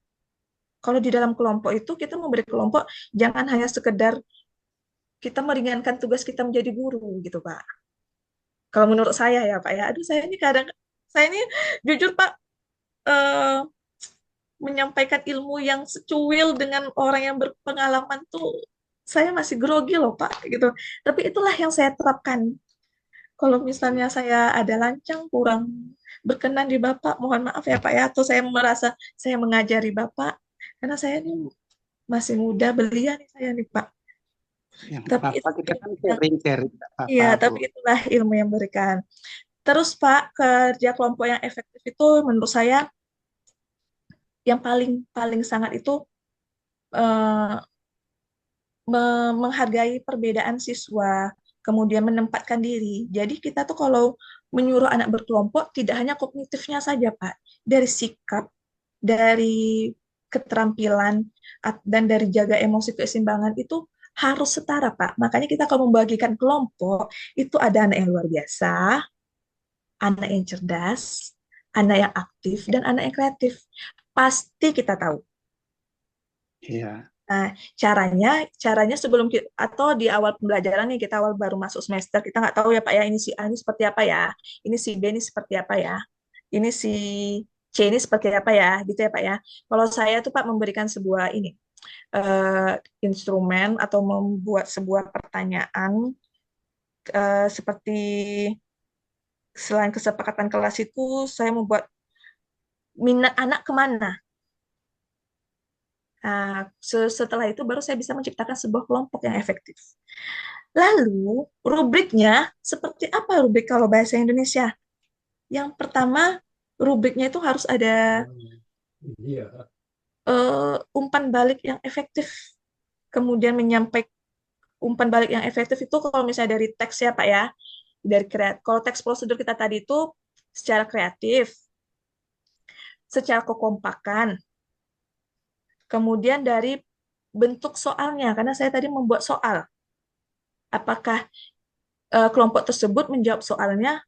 Kalau di dalam kelompok itu, kita memberi kelompok, jangan hanya sekedar kita meringankan tugas kita menjadi guru gitu Pak. Kalau menurut saya ya Pak ya, saya ini jujur Pak, menyampaikan ilmu yang secuil dengan orang yang berpengalaman tuh saya masih grogi loh Pak gitu. Tapi itulah yang saya terapkan. Kalau misalnya saya ada lancang kurang berkenan di Bapak, mohon maaf ya Pak ya, atau saya merasa saya mengajari Bapak karena saya ini masih muda belia nih saya nih Pak. Tapi kita kan sharing-sharing. Iya, tapi itulah ilmu yang berikan. Terus Pak, kerja kelompok yang efektif itu menurut saya yang paling sangat itu menghargai perbedaan siswa, kemudian menempatkan diri. Jadi kita tuh kalau menyuruh anak berkelompok tidak hanya kognitifnya saja, Pak, dari sikap, dari keterampilan, dan dari jaga emosi keseimbangan itu harus setara, Pak. Makanya kita kalau membagikan kelompok, itu ada anak yang luar biasa, anak yang cerdas, anak yang aktif, dan anak yang kreatif. Pasti kita tahu. Iya. Nah, caranya sebelum kita, atau di awal pembelajaran nih, kita awal baru masuk semester, kita nggak tahu ya Pak ya, ini si A ini seperti apa ya, ini si B ini seperti apa ya, ini si C ini seperti apa ya, gitu ya Pak ya. Kalau saya tuh Pak memberikan sebuah ini, eh, instrumen atau membuat sebuah pertanyaan, seperti selain kesepakatan kelas itu, saya membuat minat anak kemana. Nah, setelah itu baru saya bisa menciptakan sebuah kelompok yang efektif. Lalu, rubriknya seperti apa rubrik kalau bahasa Indonesia? Yang pertama, rubriknya itu harus ada umpan balik yang efektif. Kemudian menyampaikan umpan balik yang efektif itu kalau misalnya dari teks ya Pak ya, dari kalau teks prosedur kita tadi itu secara kreatif, secara kekompakan, kemudian dari bentuk soalnya, karena saya tadi membuat soal. Apakah kelompok tersebut menjawab soalnya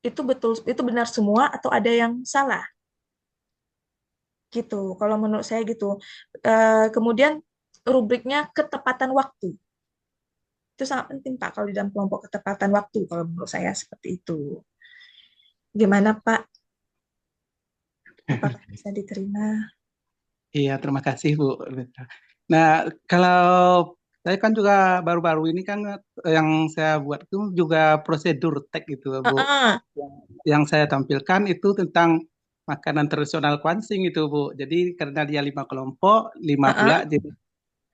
itu betul, itu benar semua atau ada yang salah? Gitu. Kalau menurut saya gitu. Kemudian rubriknya ketepatan waktu. Itu sangat penting Pak kalau di dalam kelompok ketepatan waktu. Kalau menurut saya seperti itu. Gimana Pak? Apakah bisa diterima? Iya, terima kasih Bu. Nah, kalau saya kan juga baru-baru ini kan yang saya buat itu juga prosedur tag gitu Bu. Yang saya tampilkan itu tentang makanan tradisional Kwansin itu Bu. Jadi karena dia 5 kelompok, 5 pula jadi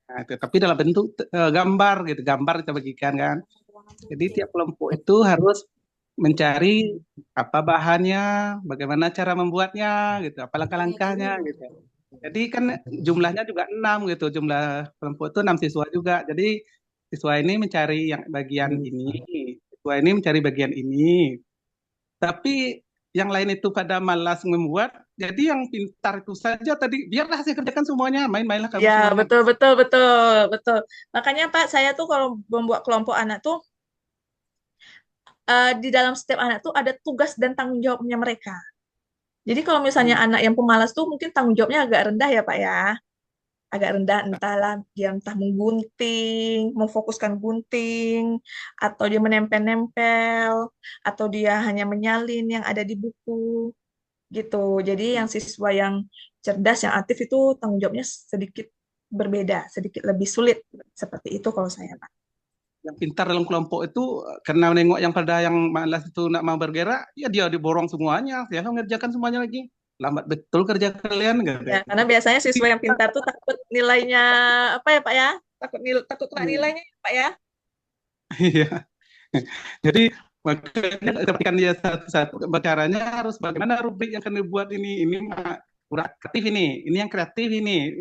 nah, tapi dalam bentuk gambar gitu, gambar kita bagikan kan. Jadi tiap kelompok itu harus mencari apa bahannya, bagaimana cara membuatnya gitu, apa langkah-langkahnya gitu. Jadi kan jumlahnya juga 6 gitu, jumlah kelompok itu 6 siswa juga. Jadi siswa ini mencari yang bagian ini, siswa ini mencari bagian ini. Tapi yang lain itu pada malas membuat, jadi yang pintar itu saja tadi biarlah saya kerjakan semuanya, main-mainlah kamu Ya, semuanya. betul. Makanya Pak, saya tuh kalau membuat kelompok anak tuh, di dalam setiap anak tuh ada tugas dan tanggung jawabnya mereka. Jadi kalau misalnya anak yang pemalas tuh mungkin tanggung jawabnya agak rendah ya Pak ya. Agak rendah, entahlah dia entah menggunting, memfokuskan gunting, atau dia menempel-nempel, atau dia hanya menyalin yang ada di buku gitu. Jadi yang siswa yang cerdas, yang aktif itu tanggung jawabnya sedikit berbeda, sedikit lebih sulit. Seperti itu kalau saya Pak. Yang pintar dalam kelompok itu karena menengok yang pada yang malas itu nak mau bergerak, ya dia diborong semuanya, saya mengerjakan semuanya lagi. Lambat betul kerja kalian gitu. Ya, karena biasanya siswa yang pintar tuh takut nilainya apa ya Pak ya? Takut kena nilainya ya, Pak ya. Iya. Jadi makanya ketika dia satu-satu caranya harus bagaimana rubrik yang akan dibuat ini kurang kreatif ini yang kreatif ini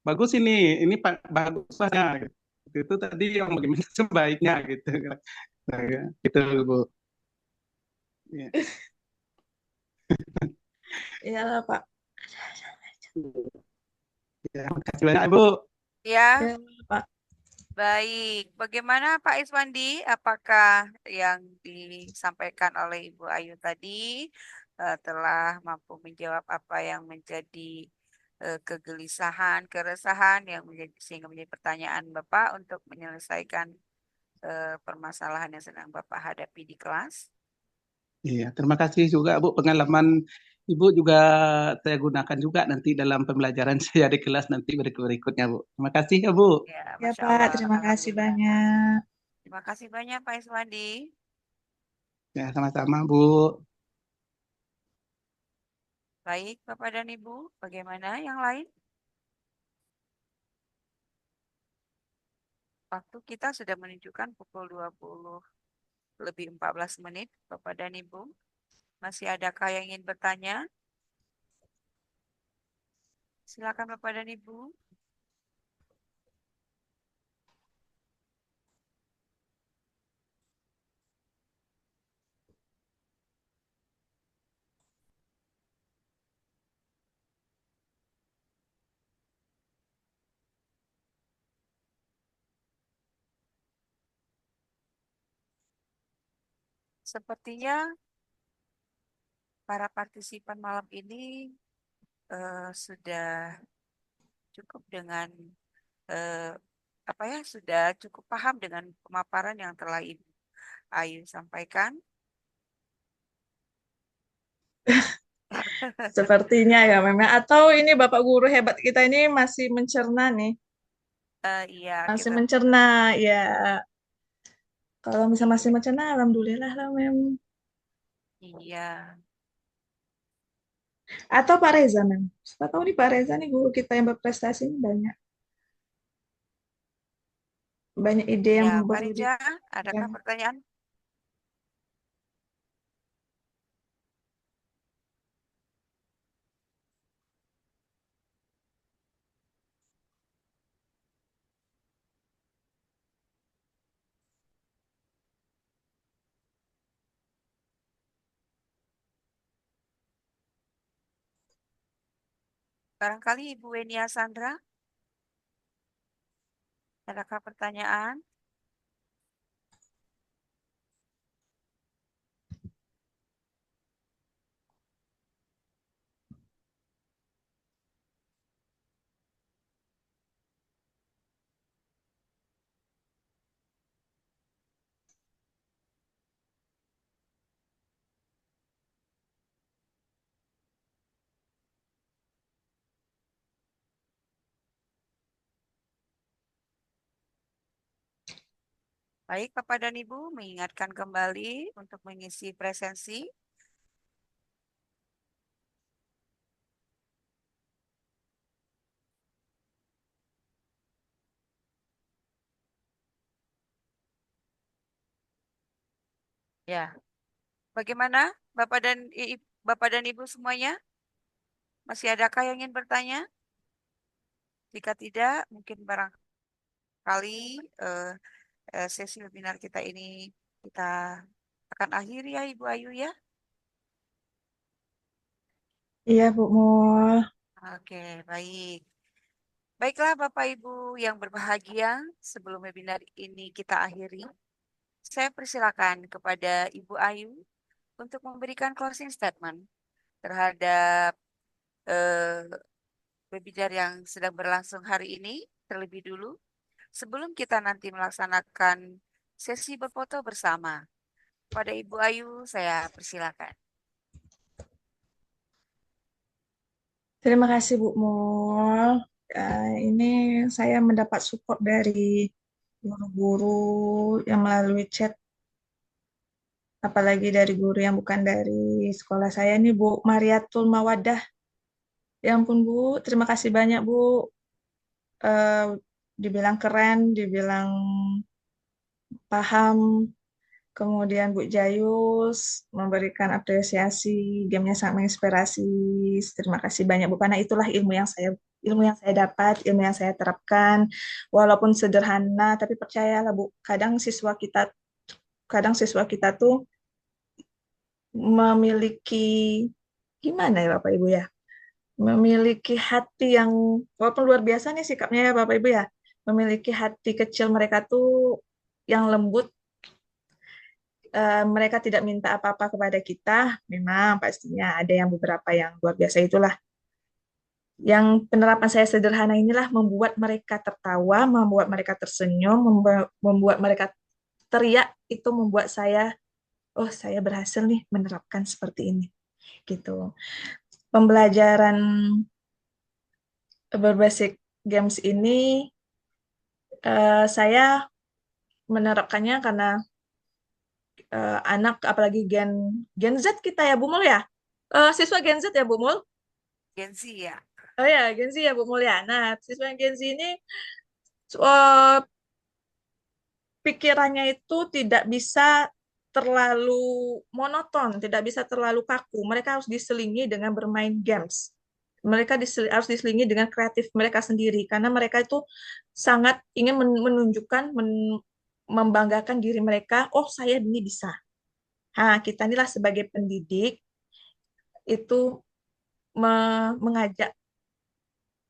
bagus ini bagus bahasanya. Itu tadi yang bagaimana sebaiknya gitu. Nah, ya, gitu Bu. Ya. Iyalah Pak. Ya, makasih banyak Bu. Ya, Ya, Pak. baik. Bagaimana Pak Iswandi? Apakah yang disampaikan oleh Ibu Ayu tadi telah mampu menjawab apa yang menjadi kegelisahan, keresahan yang sehingga menjadi pertanyaan Bapak untuk menyelesaikan permasalahan yang sedang Bapak hadapi di kelas? Iya, terima kasih juga Bu, pengalaman Ibu juga saya gunakan juga nanti dalam pembelajaran saya di kelas nanti berikutnya Bu. Terima kasih ya Bu. Ya, Ya Masya Pak, Allah. terima kasih Alhamdulillah. banyak. Terima kasih banyak Pak Iswandi. Ya, sama-sama Bu. Baik, Bapak dan Ibu, bagaimana yang lain? Waktu kita sudah menunjukkan pukul 20 lebih 14 menit, Bapak dan Ibu. Masih adakah yang ingin bertanya? Silakan Bapak dan Ibu. sepertinya para partisipan malam ini sudah cukup dengan eh, apa ya, sudah cukup paham dengan pemaparan yang telah Ibu Ayu sampaikan. Sepertinya ya memang. Atau ini Bapak Guru hebat kita ini masih mencerna nih. Iya, Masih kita mencerna, ya. Kalau misalnya masih mencerna, alhamdulillah lah memang. iya. Atau Pak Reza memang. Siapa tahu nih Pak Reza nih guru kita yang berprestasi ini banyak. Banyak ide yang Ya, Pak perlu Reza, adakah yang pertanyaan? Barangkali Ibu Wenia Sandra, adakah pertanyaan? Baik, Bapak dan Ibu, mengingatkan kembali untuk mengisi presensi. Ya, bagaimana Bapak dan Ibu semuanya? Masih adakah yang ingin bertanya? Jika tidak, mungkin barangkali sesi webinar kita ini kita akan akhiri ya Ibu Ayu ya. iya Bu Mul. Oke, baik. Baiklah Bapak Ibu yang berbahagia, sebelum webinar ini kita akhiri, saya persilakan kepada Ibu Ayu untuk memberikan closing statement terhadap eh, webinar yang sedang berlangsung hari ini terlebih dulu, sebelum kita nanti melaksanakan sesi berfoto bersama. Pada Ibu Ayu, saya persilakan. Terima kasih Bu Mul. Ini saya mendapat support dari guru-guru yang melalui chat, apalagi dari guru yang bukan dari sekolah saya nih Bu Mariatul Mawadah. Ya ampun Bu, terima kasih banyak Bu. Eh, Dibilang keren, dibilang paham. Kemudian Bu Jayus memberikan apresiasi, gamenya sangat menginspirasi. Terima kasih banyak Bu, karena itulah ilmu yang saya dapat, ilmu yang saya terapkan. Walaupun sederhana, tapi percayalah Bu, kadang siswa kita tuh memiliki gimana ya Bapak Ibu ya? Memiliki hati yang walaupun luar biasa nih sikapnya ya Bapak Ibu ya. Memiliki hati kecil mereka tuh yang lembut. Mereka tidak minta apa-apa kepada kita, memang pastinya ada yang beberapa yang luar biasa itulah. Yang penerapan saya sederhana inilah membuat mereka tertawa, membuat mereka tersenyum, membuat mereka teriak, itu membuat saya, oh saya berhasil nih menerapkan seperti ini. Gitu. Pembelajaran berbasis games ini saya menerapkannya karena anak apalagi Gen Z kita ya Bu Mul ya. Siswa Gen Z ya Bu Mul. Gen Z ya. Oh ya, Gen Z ya Bu Mulya. Nah, siswa yang Gen Z ini eh, pikirannya itu tidak bisa terlalu monoton, tidak bisa terlalu kaku. Mereka harus diselingi dengan bermain games. Mereka harus diselingi dengan kreatif mereka sendiri, karena mereka itu sangat ingin menunjukkan, membanggakan diri mereka. Oh, saya ini bisa. Nah, kita inilah sebagai pendidik itu mengajak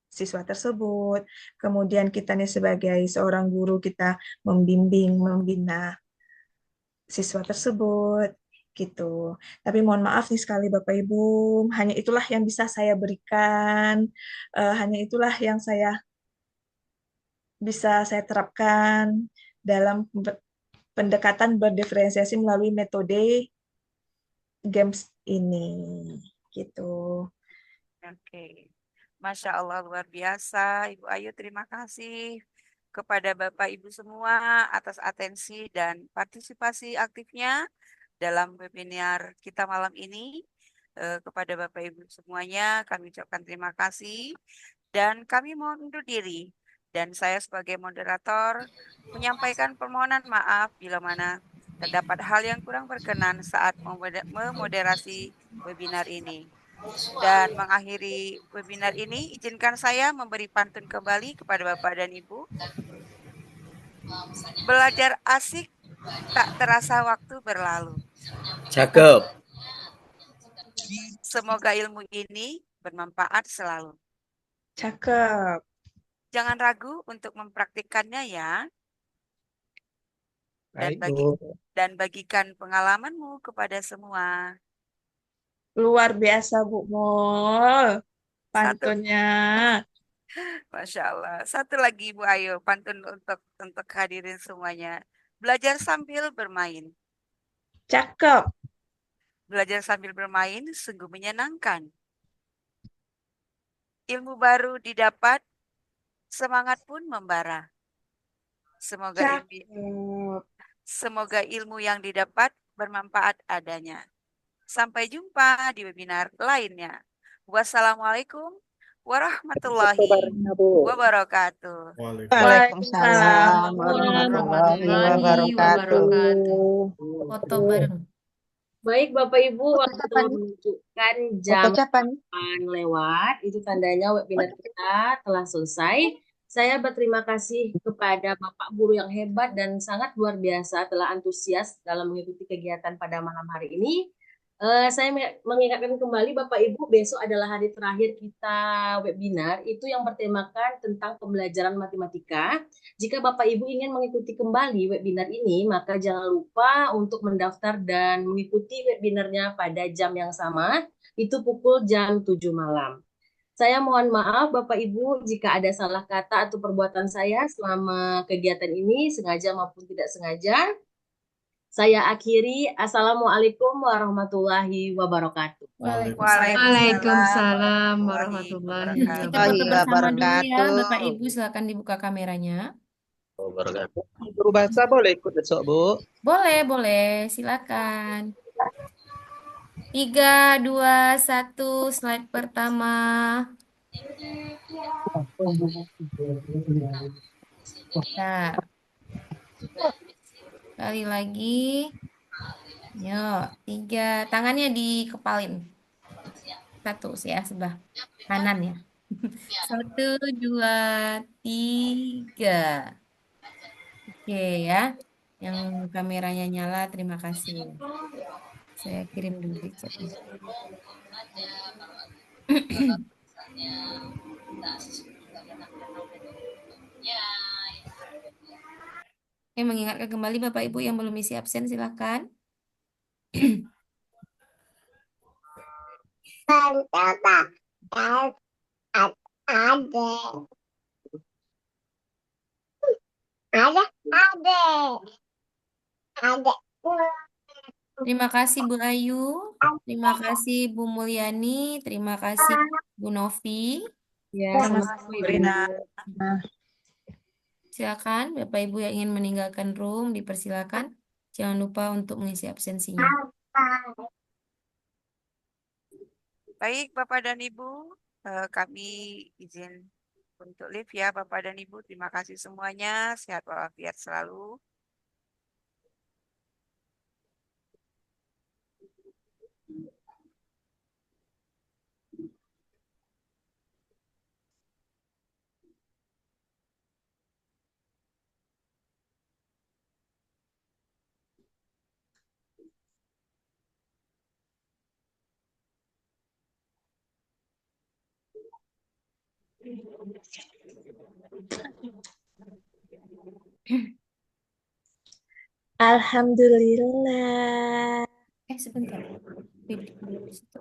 siswa tersebut. Kemudian kita nih sebagai seorang guru kita membimbing, membina siswa tersebut gitu. Tapi mohon maaf nih sekali Bapak Ibu, hanya itulah yang bisa saya berikan, hanya itulah yang bisa saya terapkan dalam pendekatan berdiferensiasi melalui metode games ini, gitu. Oke. Masya Allah luar biasa. Ibu Ayu terima kasih kepada Bapak Ibu semua atas atensi dan partisipasi aktifnya dalam webinar kita malam ini. Kepada Bapak Ibu semuanya kami ucapkan terima kasih dan kami mohon undur diri. Dan saya sebagai moderator menyampaikan permohonan maaf bila mana terdapat hal yang kurang berkenan saat memoderasi webinar ini. Dan mengakhiri webinar ini, izinkan saya memberi pantun kembali kepada Bapak dan Ibu. Belajar asik, tak terasa waktu berlalu. Cakep. Semoga ilmu ini bermanfaat selalu. Cakep. Jangan ragu untuk mempraktikkannya ya. Baik, Bu. Dan bagikan pengalamanmu kepada semua. Luar biasa Bu Mul, pantunnya. Masya Allah. Satu lagi Bu Ayu, pantun untuk hadirin semuanya. Belajar sambil bermain. Cakep. Belajar sambil bermain sungguh menyenangkan. Ilmu baru didapat, semangat pun membara. Semoga ilmu yang didapat bermanfaat adanya. Sampai jumpa di webinar lainnya. Wassalamualaikum warahmatullahi wabarakatuh. Waalaikumsalam warahmatullahi wabarakatuh. Foto bareng. Baik Bapak Ibu, waktu menunjukkan jam 8 lewat, itu tandanya webinar kita telah selesai. Saya berterima kasih kepada Bapak Guru yang hebat dan sangat luar biasa telah antusias dalam mengikuti kegiatan pada malam hari ini. Saya mengingatkan kembali Bapak Ibu, besok adalah hari terakhir kita webinar, itu yang bertemakan tentang pembelajaran matematika. Jika Bapak Ibu ingin mengikuti kembali webinar ini, maka jangan lupa untuk mendaftar dan mengikuti webinarnya pada jam yang sama, itu pukul jam 7 malam. Saya mohon maaf Bapak Ibu jika ada salah kata atau perbuatan saya selama kegiatan ini, sengaja maupun tidak sengaja. Saya akhiri. Assalamualaikum warahmatullahi wabarakatuh. Waalaikumsalam warahmatullahi Kita foto bersama dulu ya, wabarakatuh. Bapak Ibu, silakan dibuka kameranya. Guru bahasa boleh ikut besok, Bu? Boleh, silakan. 3, 2, 1, slide pertama. Nah, sekali lagi. Yuk, 3. Tangannya dikepalin. 1 ya, sebelah kanan ya. 1, 2, 3. Oke ya. Yang kameranya nyala, terima kasih. Saya kirim dulu di chat. Mengingatkan kembali Bapak Ibu yang belum isi absen, silakan. Terima kasih Bu Ayu, terima kasih Bu Mulyani, terima kasih Bu Novi. Ya, sama-sama Ibu. Silakan Bapak Ibu yang ingin meninggalkan room dipersilakan. Jangan lupa untuk mengisi absensinya. Baik Bapak dan Ibu, kami izin untuk live ya Bapak dan Ibu. Terima kasih semuanya, sehat walafiat selalu. Alhamdulillah. Sebentar. Belum di situ.